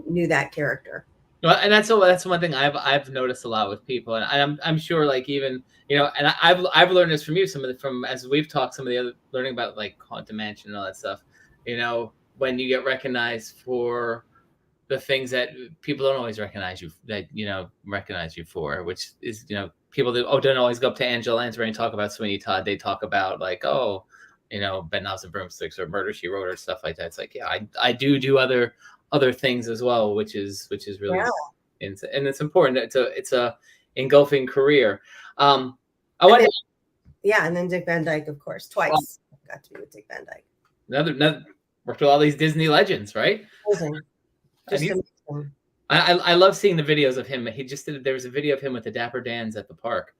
knew that character. Well, and that's one thing I've noticed a lot with people, and I'm sure like even and I've learned this from you, from as we've talked, some of the other learning about like Haunted Mansion and all that stuff. When you get recognized for the things that people don't always recognize you for, which is people that don't always go up to Angela Lansbury and talk about Sweeney Todd. They talk about like Bedknobs and Broomsticks or Murder She Wrote or stuff like that. It's like I do other things as well, which is really and it's important. It's a engulfing career. And then Dick Van Dyke, of course, twice. Got to be with Dick Van Dyke. Another worked with all these Disney legends, right? Amazing. Just amazing. I love seeing the videos of him. There was a video of him with the Dapper Dans at the park.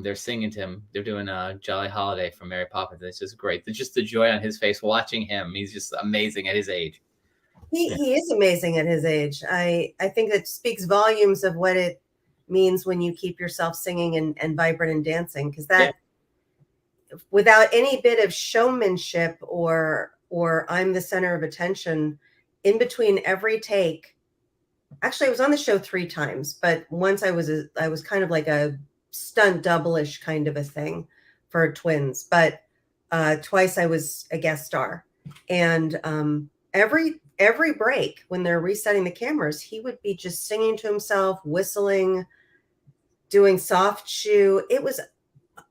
They're singing to him. They're doing a Jolly Holiday from Mary Poppins. It's just great. Just the joy on his face watching him. He's just amazing at his age. He is amazing at his age. I think it speaks volumes of what it means when you keep yourself singing and vibrant and dancing, because that without any bit of showmanship or I'm the center of attention in between every take. Actually, I was on the show 3 times, but once I was kind of like a stunt double-ish kind of a thing for twins, but twice I was a guest star. And every break when they're resetting the cameras, he would be just singing to himself, whistling, doing soft shoe. It was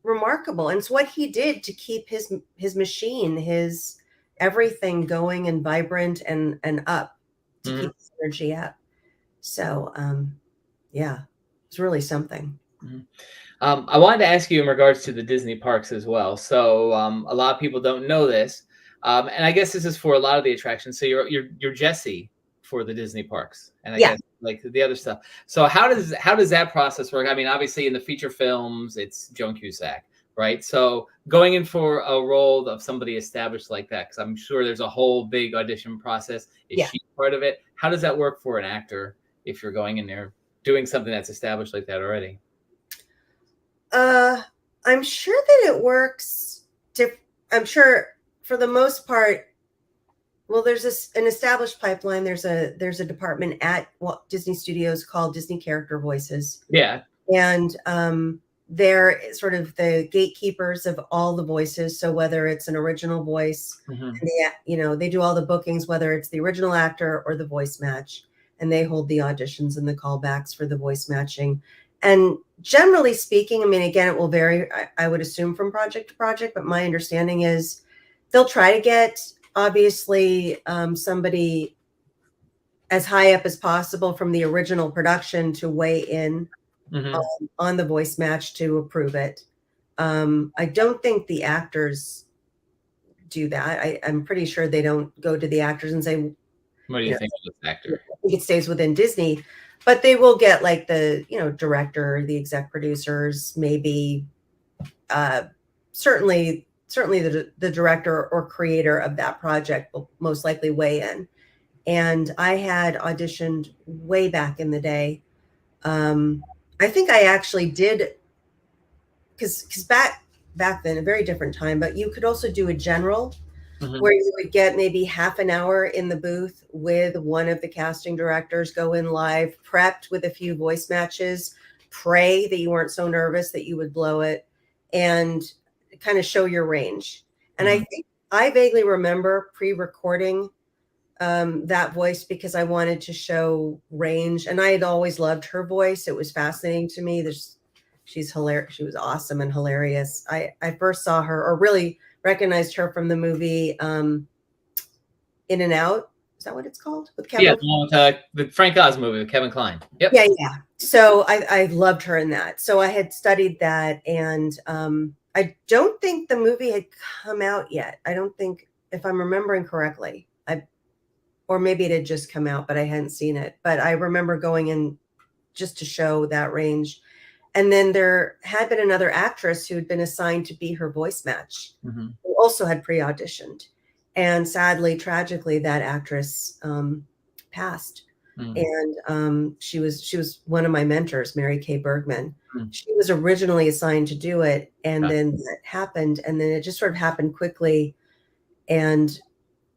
remarkable. And it's what he did to keep his machine, his everything going and vibrant and up, to keep his energy up. So it's really something. I wanted to ask you in regards to the Disney parks as well. So a lot of people don't know this. And I guess this is for a lot of the attractions. So you're Jessie for the Disney parks, and I guess like the other stuff. So how does that process work? I mean, obviously in the feature films, it's Joan Cusack, right? So going in for a role of somebody established like that, because I'm sure there's a whole big audition process. Is she part of it? How does that work for an actor if you're going in there doing something that's established like that already? I'm sure that it works. I'm sure. For the most part, well, there's an established pipeline. There's a department at Walt Disney Studios called Disney Character Voices. Yeah. And they're sort of the gatekeepers of all the voices. So whether it's an original voice, and they do all the bookings, whether it's the original actor or the voice match, and they hold the auditions and the callbacks for the voice matching. And generally speaking, I mean, again, it will vary, I would assume, from project to project, but my understanding is they'll try to get, obviously, somebody as high up as possible from the original production to weigh in on the voice match to approve it. I don't think the actors do that. I'm pretty sure they don't go to the actors and say, what do you think of this actor? I think it stays within Disney, but they will get like the, director, the exec producers, maybe, certainly the director or creator of that project will most likely weigh in. And I had auditioned way back in the day. I think I actually did, because back then, a very different time, but you could also do a general where you would get maybe half an hour in the booth with one of the casting directors, go in live, prepped with a few voice matches, pray that you weren't so nervous that you would blow it, and kind of show your range. And I think I vaguely remember pre-recording that voice because I wanted to show range, and I had always loved her voice. It was fascinating to me. She's hilarious. She was awesome and hilarious. I first saw her, or really recognized her, from the movie In and Out. Is that what it's called? With Kevin? Yeah, the Frank Oz movie with Kevin Kline. Yep. Yeah. So I loved her in that. So I had studied that, and I don't think the movie had come out yet. I don't think, if I'm remembering correctly, or maybe it had just come out, but I hadn't seen it. But I remember going in just to show that range. And then there had been another actress who had been assigned to be her voice match, who also had pre-auditioned. And sadly, tragically, that actress passed. And she was one of my mentors, Mary Kay Bergman. Mm. She was originally assigned to do it, and then that happened, and then it just sort of happened quickly. And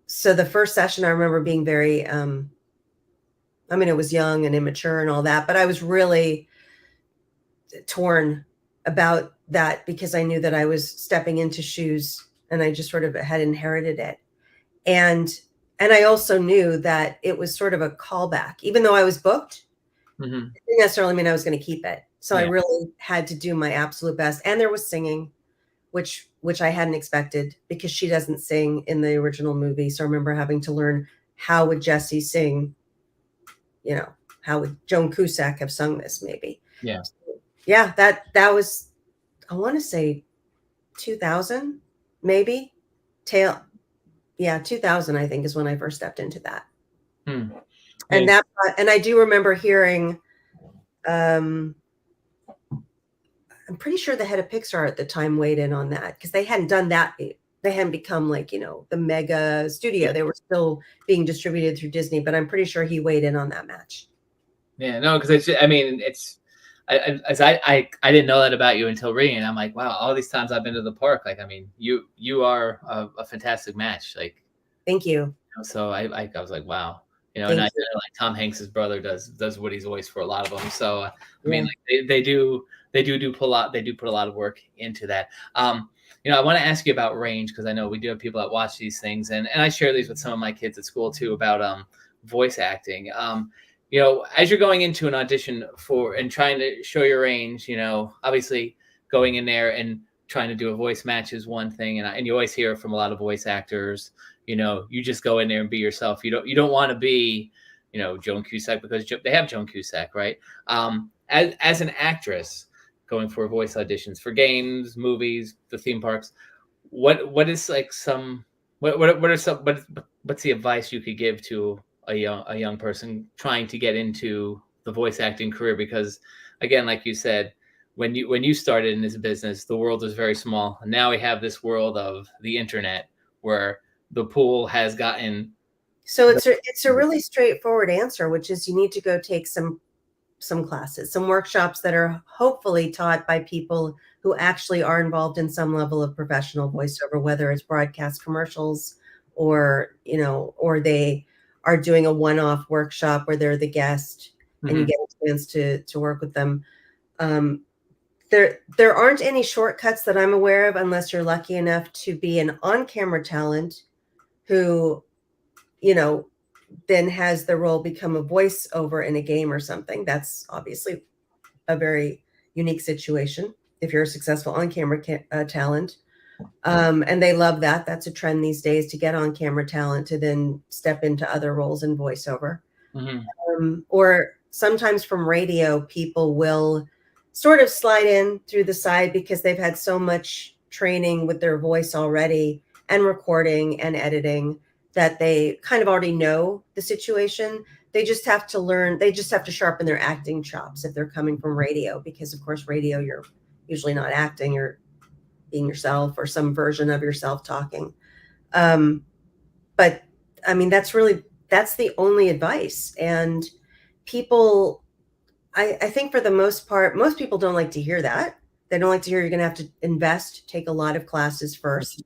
so the first session, I remember being very, I mean, it was young and immature and all that, but I was really torn about that because I knew that I was stepping into shoes, and I just sort of had inherited it. And I also knew that it was sort of a callback, even though I was booked. It didn't necessarily mean I was going to keep it. So I really had to do my absolute best. And there was singing, which I hadn't expected, because she doesn't sing in the original movie. So I remember having to learn, how would Jessie sing? You know, how would Joan Cusack have sung this? Maybe. Yeah. Yeah. That was, I want to say 2000, maybe. 2000, I think, is when I first stepped into that. And I do remember hearing, I'm pretty sure the head of Pixar at the time weighed in on that, because they hadn't done that. They hadn't become like, the mega studio. They were still being distributed through Disney, but I'm pretty sure he weighed in on that match. Yeah, no, because I didn't know that about you until reading it. I'm like, wow, all these times I've been to the park, like, I mean, you are a fantastic match. Like, thank you. So I was like, wow, and I know, like, Tom Hanks's brother does Woody's voice for a lot of them. So I mean, like, they do put a lot of work into that. I want to ask you about range, because I know we do have people that watch these things, and I share these with some of my kids at school too, about voice acting. As you're going into an audition and trying to show your range, obviously going in there and trying to do a voice match is one thing, and you always hear from a lot of voice actors, you just go in there and be yourself. You don't want to be, Joan Cusack, because they have Joan Cusack, right? As an actress going for voice auditions for games, movies, the theme parks, what's the advice you could give to a young person trying to get into the voice acting career? Because again, like you said, when you started in this business, the world was very small, and now we have this world of the internet where the pool has gotten. So it's a really straightforward answer, which is you need to go take some classes, some workshops that are hopefully taught by people who actually are involved in some level of professional voiceover, whether it's broadcast commercials or they are doing a one-off workshop where they're the guest and you get a chance to work with them. There aren't any shortcuts that I'm aware of, unless you're lucky enough to be an on-camera talent who, then has the role become a voiceover in a game or something. That's obviously a very unique situation if you're a successful on-camera talent. And they love that. That's a trend these days, to get on-camera talent to then step into other roles in voiceover. Or sometimes from radio, people will sort of slide in through the side because they've had so much training with their voice already, and recording and editing, that they kind of already know the situation. They just have to learn. They just have to sharpen their acting chops if they're coming from radio, because of course, radio, you're usually not acting, you're being yourself or some version of yourself talking. But I mean, that's the only advice. And people, I think for the most part, most people don't like to hear that. They don't like to hear you're going to have to take a lot of classes first.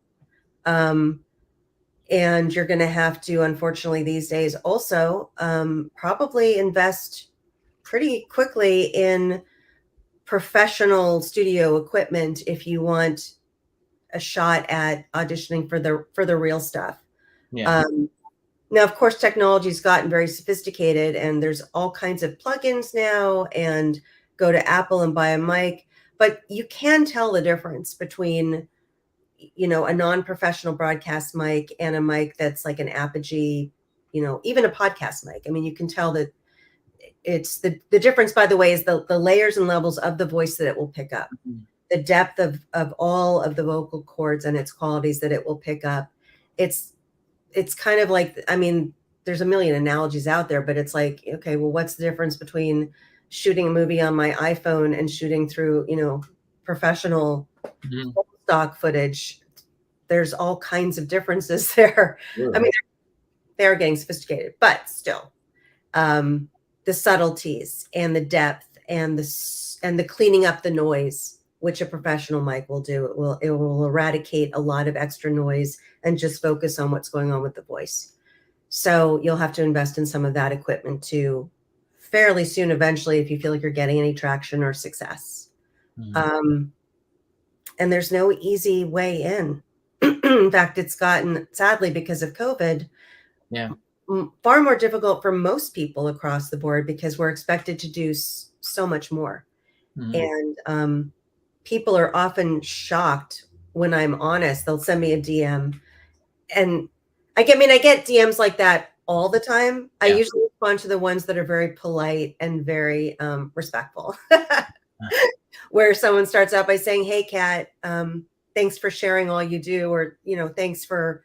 And you're going to have to, unfortunately, these days also probably invest pretty quickly in professional studio equipment if you want a shot at auditioning for the real stuff. Now, of course, technology's gotten very sophisticated, and there's all kinds of plugins now, and go to Apple and buy a mic. But you can tell the difference between, a non-professional broadcast mic and a mic that's like an Apogee, even a podcast mic. I mean, you can tell that it's the difference, by the way, is the layers and levels of the voice that it will pick up, the depth of all of the vocal cords and its qualities that it will pick up. It's kind of like, I mean, there's a million analogies out there, but it's like, okay, well, what's the difference between shooting a movie on my iPhone and shooting through, professional stock footage? There's all kinds of differences there. I mean, they are getting sophisticated, but still. the subtleties and the depth and the cleaning up the noise, which a professional mic will do. It will eradicate a lot of extra noise and just focus on what's going on with the voice. So you'll have to invest in some of that equipment too fairly soon, eventually, if you feel like you're getting any traction or success. And there's no easy way in. In fact, it's gotten, sadly, because of COVID, far more difficult for most people across the board because we're expected to do so much more. And people are often shocked when I'm honest. They'll send me a DM, and I get DMs like that all the time. I usually respond to the ones that are very polite and very respectful. Where someone starts out by saying, "Hey, Kat, thanks for sharing all you do," or, thanks for,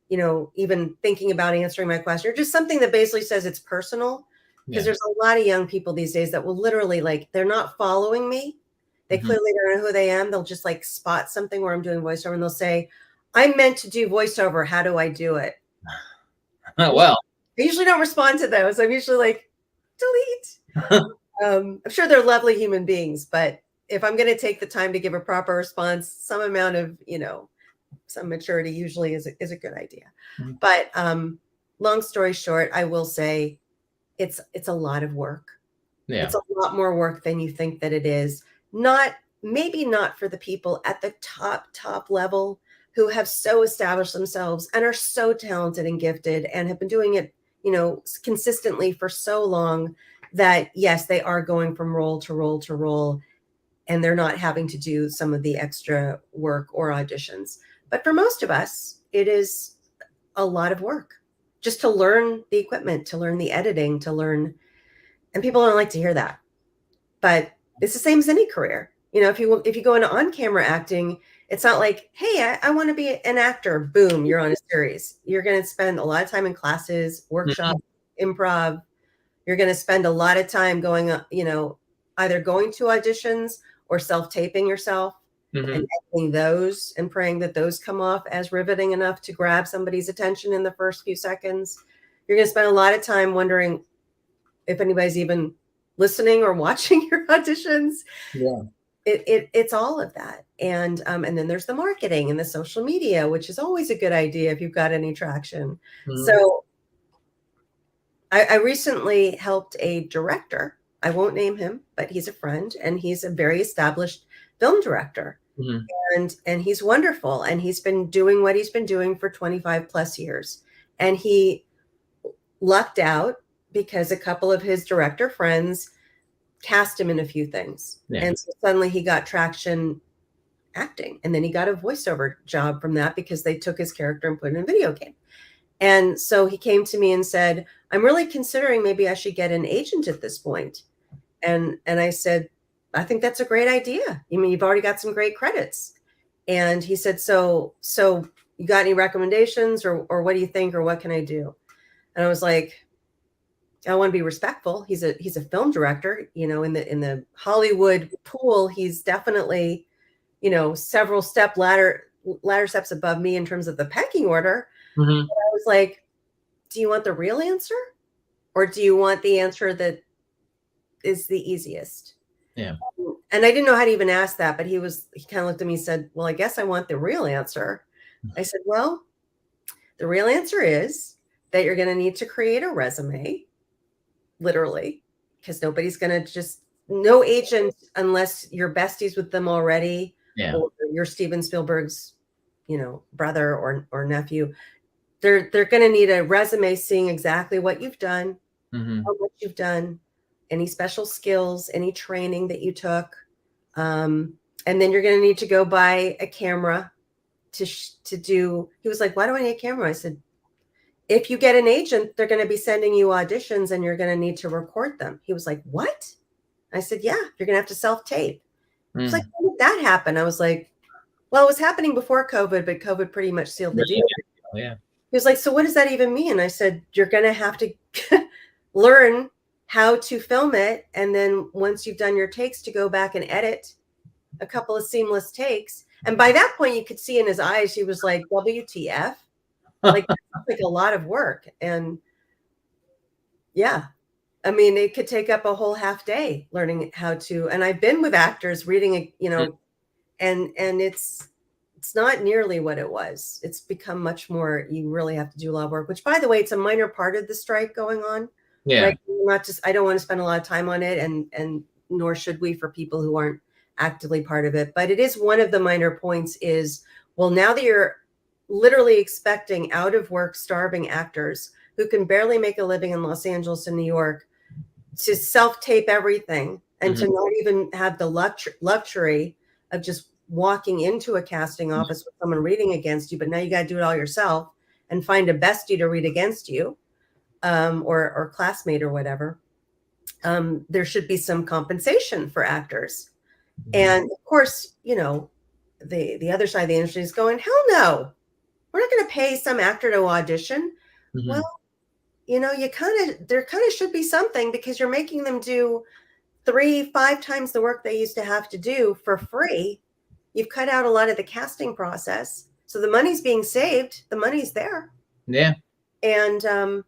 even thinking about answering my question, or just something that basically says it's personal. Because there's a lot of young people these days that will literally, like, they're not following me. They clearly don't know who they am. They'll just like spot something where I'm doing voiceover and they'll say, "I'm meant to do voiceover. How do I do it?" Well, I usually don't respond to those. I'm usually like, delete. I'm sure they're lovely human beings, but if I'm going to take the time to give a proper response, some amount of, some maturity usually is a good idea. But long story short, I will say it's a lot of work. It's a lot more work than you think that it is. Maybe not for the people at the top level who have so established themselves and are so talented and gifted and have been doing it, consistently for so long that, yes, they are going from role to role to role, and they're not having to do some of the extra work or auditions. But for most of us, it is a lot of work just to learn the equipment, to learn the editing, to learn, and people don't like to hear that. But it's the same as any career. If you go into on-camera acting, it's not like, hey, I want to be an actor. Boom, you're on a series. You're going to spend a lot of time in classes, workshops, improv. You're going to spend a lot of time going, either going to auditions or self-taping yourself and editing those and praying that those come off as riveting enough to grab somebody's attention in the first few seconds. You're going to spend a lot of time wondering if anybody's even listening or watching your auditions. It's all of that. And then there's the marketing and the social media, which is always a good idea if you've got any traction. So I recently helped a director. I won't name him, but he's a friend, and he's a very established film director. And he's wonderful. And he's been doing what he's been doing for 25 plus years. And he lucked out because a couple of his director friends cast him in a few things. And so suddenly he got traction acting. And then he got a voiceover job from that because they took his character and put it in a video game. And so he came to me and said, "I'm really considering maybe I should get an agent at this point." And I said, "I think that's a great idea. You've already got some great credits." And he said, so you got any recommendations or what do you think, or what can I do? And I was like, I want to be respectful. He's a film director, in the Hollywood pool. He's definitely, several ladder steps above me in terms of the pecking order. But I was like, do you want the real answer, or do you want the answer that is the easiest? And I didn't know how to even ask that, but he kind of looked at me and said, "Well, I guess I want the real answer." I said, "Well, the real answer is that you're going to need to create a resume, literally, because nobody's going to no agent, unless you're besties with them already, or you're Steven Spielberg's, brother or nephew. They're going to need a resume seeing exactly what you've done, how much you've done, any special skills, any training that you took. And then you're going to need to go buy a camera to do." He was like, "Why do I need a camera?" I said, "If you get an agent, they're going to be sending you auditions and you're going to need to record them." He was like, "What?" I said, "Yeah, you're going to have to self-tape." He was like, "When did that happen?" I was like, "Well, it was happening before COVID, but COVID pretty much sealed the deal." He was like, "So what does that even mean?" I said, "You're going to have to learn how to film it. And then once you've done your takes, to go back and edit a couple of seamless takes." And by that point, you could see in his eyes, he was like, "WTF?" Like, that's like a lot of work. And yeah, I mean, it could take up a whole half day learning how to, and I've been with actors reading, and it's not nearly what it was. It's become much more, you really have to do a lot of work, which, by the way, it's a minor part of the strike going on. Yeah. Right? Not just, I don't want to spend a lot of time on it, and nor should we for people who aren't actively part of it. But it is one of the minor points is, well, now that you're literally expecting out of work, starving actors who can barely make a living in Los Angeles and New York to self-tape everything and to not even have the luxury of just walking into a casting office with someone reading against you, but now you got to do it all yourself and find a bestie to read against you, or classmate or whatever. There should be some compensation for actors. And of course, the other side of the industry is going, hell no, we're not going to pay some actor to audition. Well, there kind of should be something, because you're making them do 3-5 times the work they used to have to do for free. You've cut out a lot of the casting process. So the money's being saved. The money's there. Yeah. And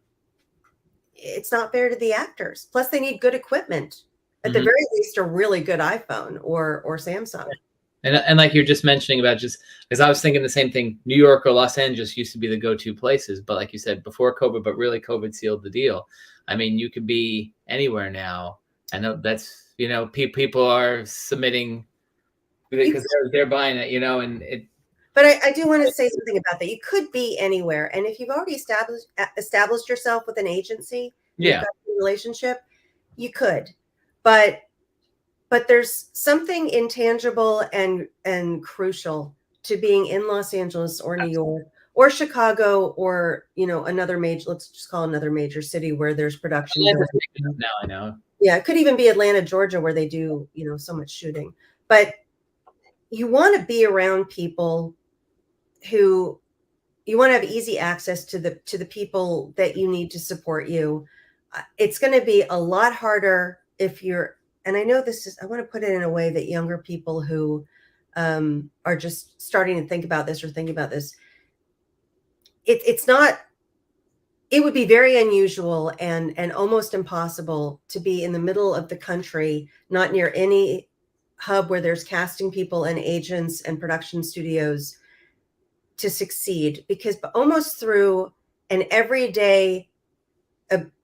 it's not fair to the actors. Plus, they need good equipment. At the very least, a really good iPhone or Samsung. And like you're just mentioning about, just because I was thinking the same thing, New York or Los Angeles used to be the go-to places. But like you said, before COVID, but really COVID sealed the deal. I mean, you could be anywhere now. I know that's, people are submitting because they're buying it, and it. But I do want to say something about that. You could be anywhere. And if you've already established yourself with an agency, you've got a relationship, you could. But there's something intangible and crucial to being in Los Angeles or New York or Chicago or, another major, let's just call another major city where there's production. Now I know. Yeah, it could even be Atlanta, Georgia, where they do, so much shooting. But you want to be around people who you want to have easy access to the people that you need to support you. It's going to be a lot harder if you're, and I know I want to put it in a way that younger people who are just starting to think about this or thinking about this, it would be very unusual and almost impossible to be in the middle of the country, not near any hub where there's casting people and agents and production studios, to succeed, because almost through an everyday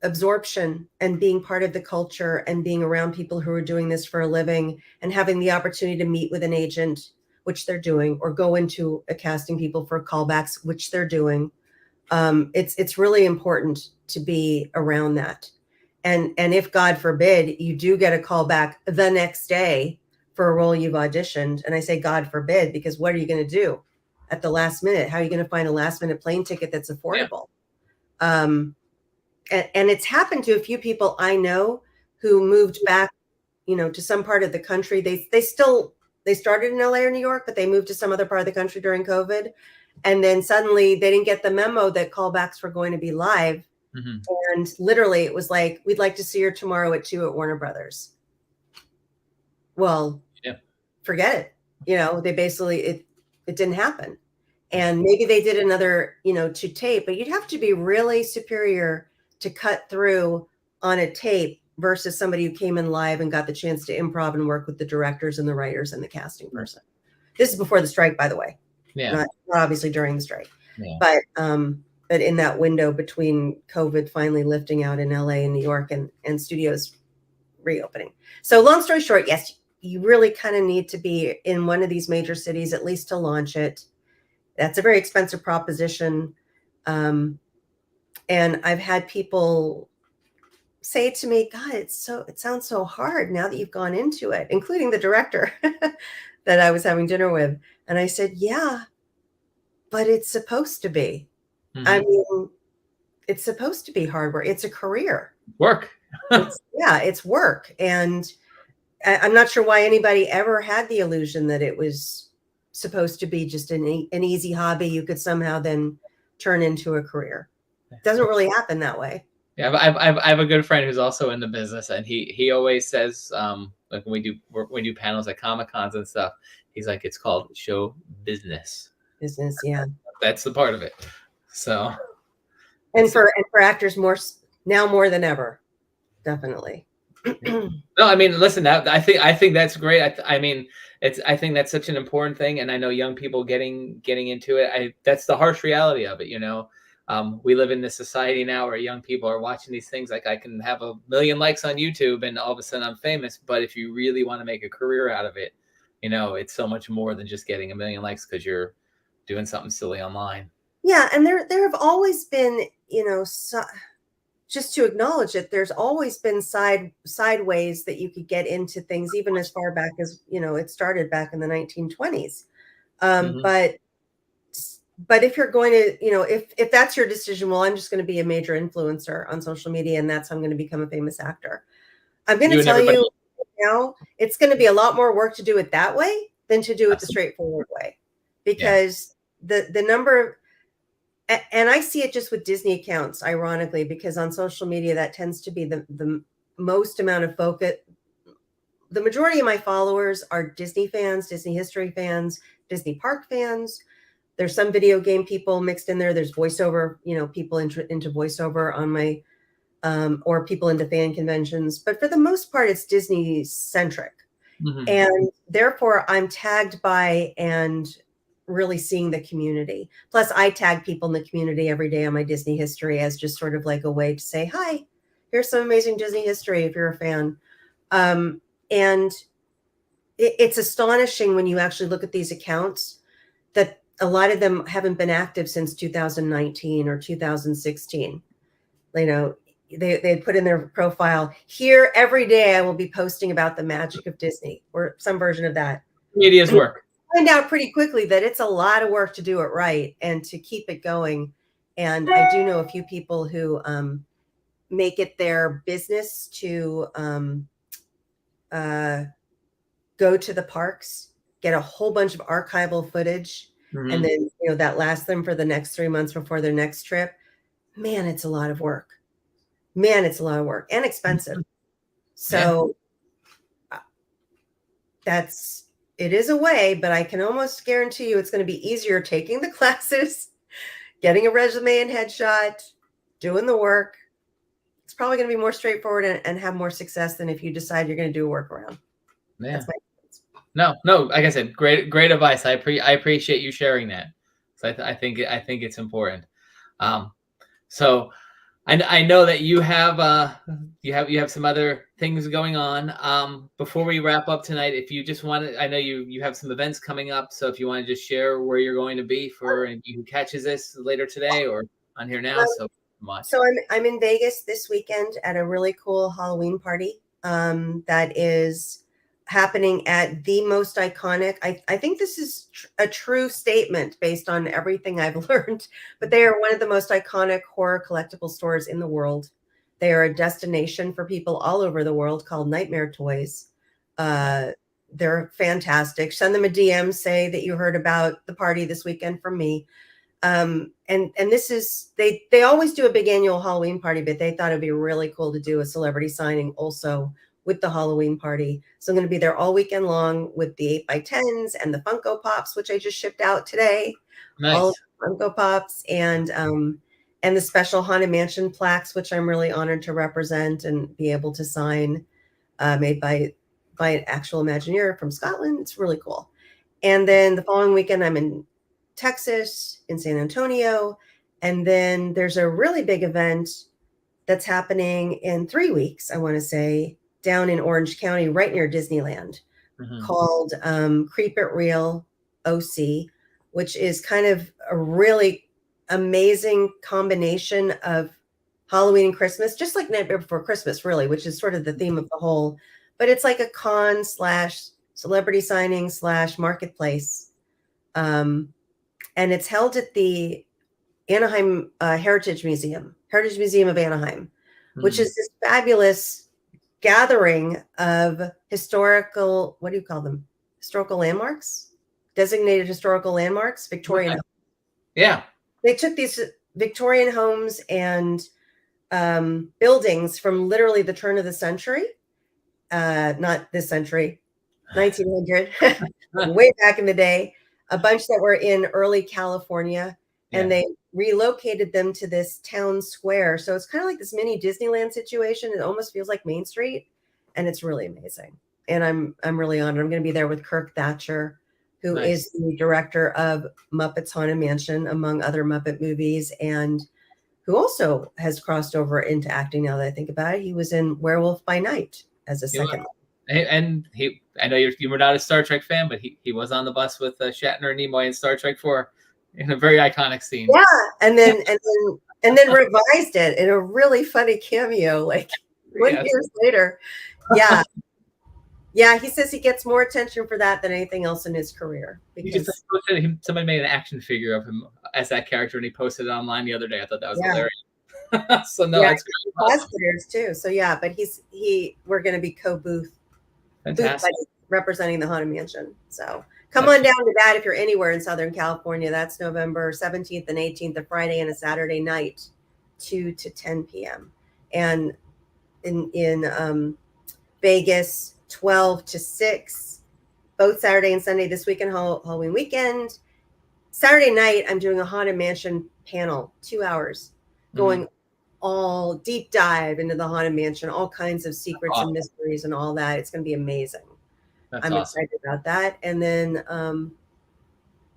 absorption and being part of the culture and being around people who are doing this for a living and having the opportunity to meet with an agent, which they're doing, or go into a casting people for callbacks, which they're doing. It's really important to be around that. And if, God forbid, you do get a call back the next day for a role you've auditioned, and I say God forbid, because what are you going to do at the last minute? How are you going to find a last minute plane ticket that's affordable? And it's happened to a few people I know who moved back, to some part of the country. They started in LA or New York, but they moved to some other part of the country during COVID. And then suddenly they didn't get the memo that callbacks were going to be live. And literally it was like, we'd like to see her tomorrow at 2 at Warner Brothers. Well, forget it. They basically, it didn't happen. And maybe they did another, to tape, but you'd have to be really superior to cut through on a tape versus somebody who came in live and got the chance to improv and work with the directors and the writers and the casting person. This is before the strike, by the way. Not obviously during the strike. But in that window between COVID finally lifting out in LA and New York and studios reopening. So long story short, yes, you really kind of need to be in one of these major cities, at least to launch it. That's a very expensive proposition. And I've had people say to me, God, it sounds so hard now that you've gone into it, including the director that I was having dinner with. And I said, yeah, but it's supposed to be. I mean, it's supposed to be hard work. It's a career. Work. It's work. And I'm not sure why anybody ever had the illusion that it was supposed to be just an easy hobby you could somehow then turn into a career. It doesn't really happen that way. Yeah, I have a good friend who's also in the business, and he always says, like when we do panels at Comic-Cons and stuff, he's like, it's called show business. Business, yeah. That's the part of it. So, and for actors more than ever, definitely. No, I mean, listen, I think that's great. I mean, I think that's such an important thing, and I know young people getting into it. That's the harsh reality of it, you know. We live in this society now where young people are watching these things. Like, I can have 1,000,000 likes on YouTube, and all of a sudden I'm famous. But if you really want to make a career out of it, you know, it's so much more than just getting 1,000,000 likes because you're doing something silly online. Yeah, and there have always been, you know, just to acknowledge it, there's always been sideways that you could get into things, even as far back as, you know, it started back in the 1920s. But if you're going to, you know, if that's your decision, well, I'm just going to be a major influencer on social media, and that's how I'm going to become a famous actor. I'm going to tell you now, it's going to be a lot more work to do it that way than to do it the straightforward way, because the number of, and I see it just with Disney accounts, ironically, because on social media, that tends to be the most amount of focus. The majority of my followers are Disney fans, Disney history fans, Disney park fans. There's some video game people mixed in there. There's voiceover, you know, people into voiceover on my, or people into fan conventions. But for the most part, it's Disney centric. And therefore, I'm tagged by and really seeing the community. Plus, I tag people in the community every day on my Disney history as just sort of like a way to say, hi, here's some amazing Disney history if you're a fan. And it's astonishing when you actually look at these accounts that a lot of them haven't been active since 2019 or 2016. You know, they put in their profile, here every day I will be posting about the magic of Disney, or some version of that. Media's work. Find out pretty quickly that it's a lot of work to do it right and to keep it going. And I do know a few people who make it their business to go to the parks, get a whole bunch of archival footage, and then, you know, that lasts them for the next 3 months before their next trip. Man, it's a lot of work. Man, it's a lot of work and expensive. So it is a way, but I can almost guarantee you it's going to be easier taking the classes, getting a resume and headshot, doing the work. It's probably going to be more straightforward and have more success than if you decide you're going to do a workaround. Yeah. No, like I said, great advice. I appreciate you sharing that. So I think it's important. So I know that you have some other things going on. Before we wrap up tonight, if you just want to, I know you have some events coming up. So if you want to just share where you're going to be for and who catches this later today or on here now. So much. So I'm in Vegas this weekend at a really cool Halloween party that is happening at the most iconic. I think this is a true statement based on everything I've learned, but they are one of the most iconic horror collectible stores in the world. They are a destination for people all over the world called Nightmare Toys. They're fantastic. Send them a DM, say that you heard about the party this weekend from me. And this is, they always do a big annual Halloween party, but they thought it'd be really cool to do a celebrity signing also with the Halloween party. So I'm going to be there all weekend long with the 8x10s and the Funko Pops, which I just shipped out today. Nice. All Funko Pops and the special Haunted Mansion plaques, which I'm really honored to represent and be able to sign, made by an actual Imagineer from Scotland. It's really cool. And then the following weekend, I'm in Texas, in San Antonio. And then there's a really big event that's happening in 3 weeks, I want to say, down in Orange County, right near Disneyland, called Creep It Real OC, which is kind of a really amazing combination of Halloween and Christmas, just like Nightmare Before Christmas, really, which is sort of the theme of the whole. But it's like a con / celebrity signing / marketplace. And it's held at the Anaheim Heritage Museum of Anaheim, which is this fabulous gathering of historical, what do you call them? Historical landmarks? Designated historical landmarks, Victorian. Okay. Yeah. They took these Victorian homes and buildings from literally the turn of the century, not this century, 1900, way back in the day, a bunch that were in early California. And they relocated them to this town square. So it's kind of like this mini Disneyland situation. It almost feels like Main Street, and it's really amazing. And I'm really honored. I'm going to be there with Kirk Thatcher, who is the director of Muppets Haunted Mansion, among other Muppet movies, and who also has crossed over into acting now that I think about it. He was in Werewolf by Night as a second. And I know you were not a Star Trek fan, but he was on the bus with Shatner and Nimoy in Star Trek 4 in a very iconic scene. Yeah, and then revised it in a really funny cameo, like 20 years later. Yeah. Yeah, he says he gets more attention for that than anything else in his career. Because somebody made an action figure of him as that character, and he posted it online the other day. I thought that was hilarious. So no, it's cosplayers too. So yeah, but we're going to be co-booth representing the Haunted Mansion. So come on down to that if you're anywhere in Southern California. That's November 17th and 18th, a Friday and a Saturday night, 2 to 10 p.m. And in Vegas, 12 to 6, both Saturday and Sunday this weekend, Halloween weekend. Saturday night, I'm doing a Haunted Mansion panel, 2 hours, going all deep dive into the Haunted Mansion, all kinds of secrets and mysteries and all that. It's going to be amazing. I'm excited about that. And then, and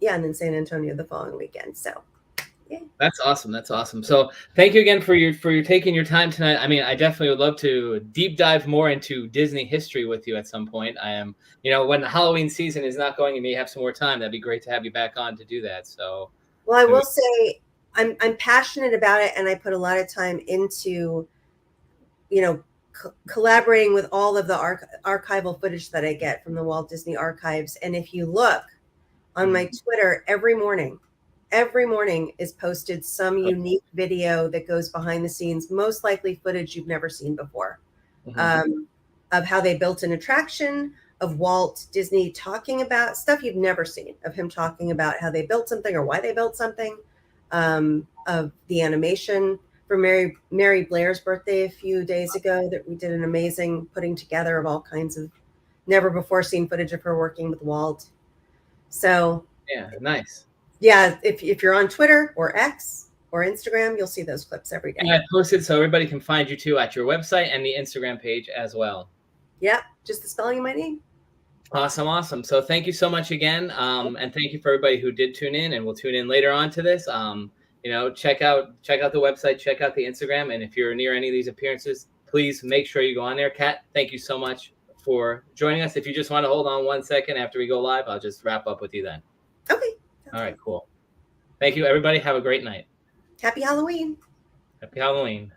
then San Antonio the following weekend. So, yeah. That's awesome. So thank you again for your taking your time tonight. I mean, I definitely would love to deep dive more into Disney history with you at some point. I am, when the Halloween season is not going, you may have some more time. That'd be great to have you back on to do that. So, well, I will say I'm passionate about it, and I put a lot of time into, collaborating with all of the archival footage that I get from the Walt Disney Archives. And if you look on my Twitter, every morning is posted some unique video that goes behind the scenes, most likely footage you've never seen before, of how they built an attraction, of Walt Disney talking about stuff you've never seen, of him talking about how they built something or why they built something, of the animation for Mary Blair's birthday a few days ago that we did an amazing putting together of all kinds of never before seen footage of her working with Walt. So yeah, nice. Yeah, if you're on Twitter or X or Instagram, you'll see those clips every day. And I posted so everybody can find you too at your website and the Instagram page as well. Yeah, just the spelling of my name. Awesome. So thank you so much again. And thank you for everybody who did tune in and will tune in later on to this. Check out the website, check out the Instagram. And if you're near any of these appearances, please make sure you go on there. Kat, thank you so much for joining us. If you just want to hold on 1 second after we go live, I'll just wrap up with you then. Okay. All right, cool. Thank you, everybody. Have a great night. Happy Halloween. Happy Halloween.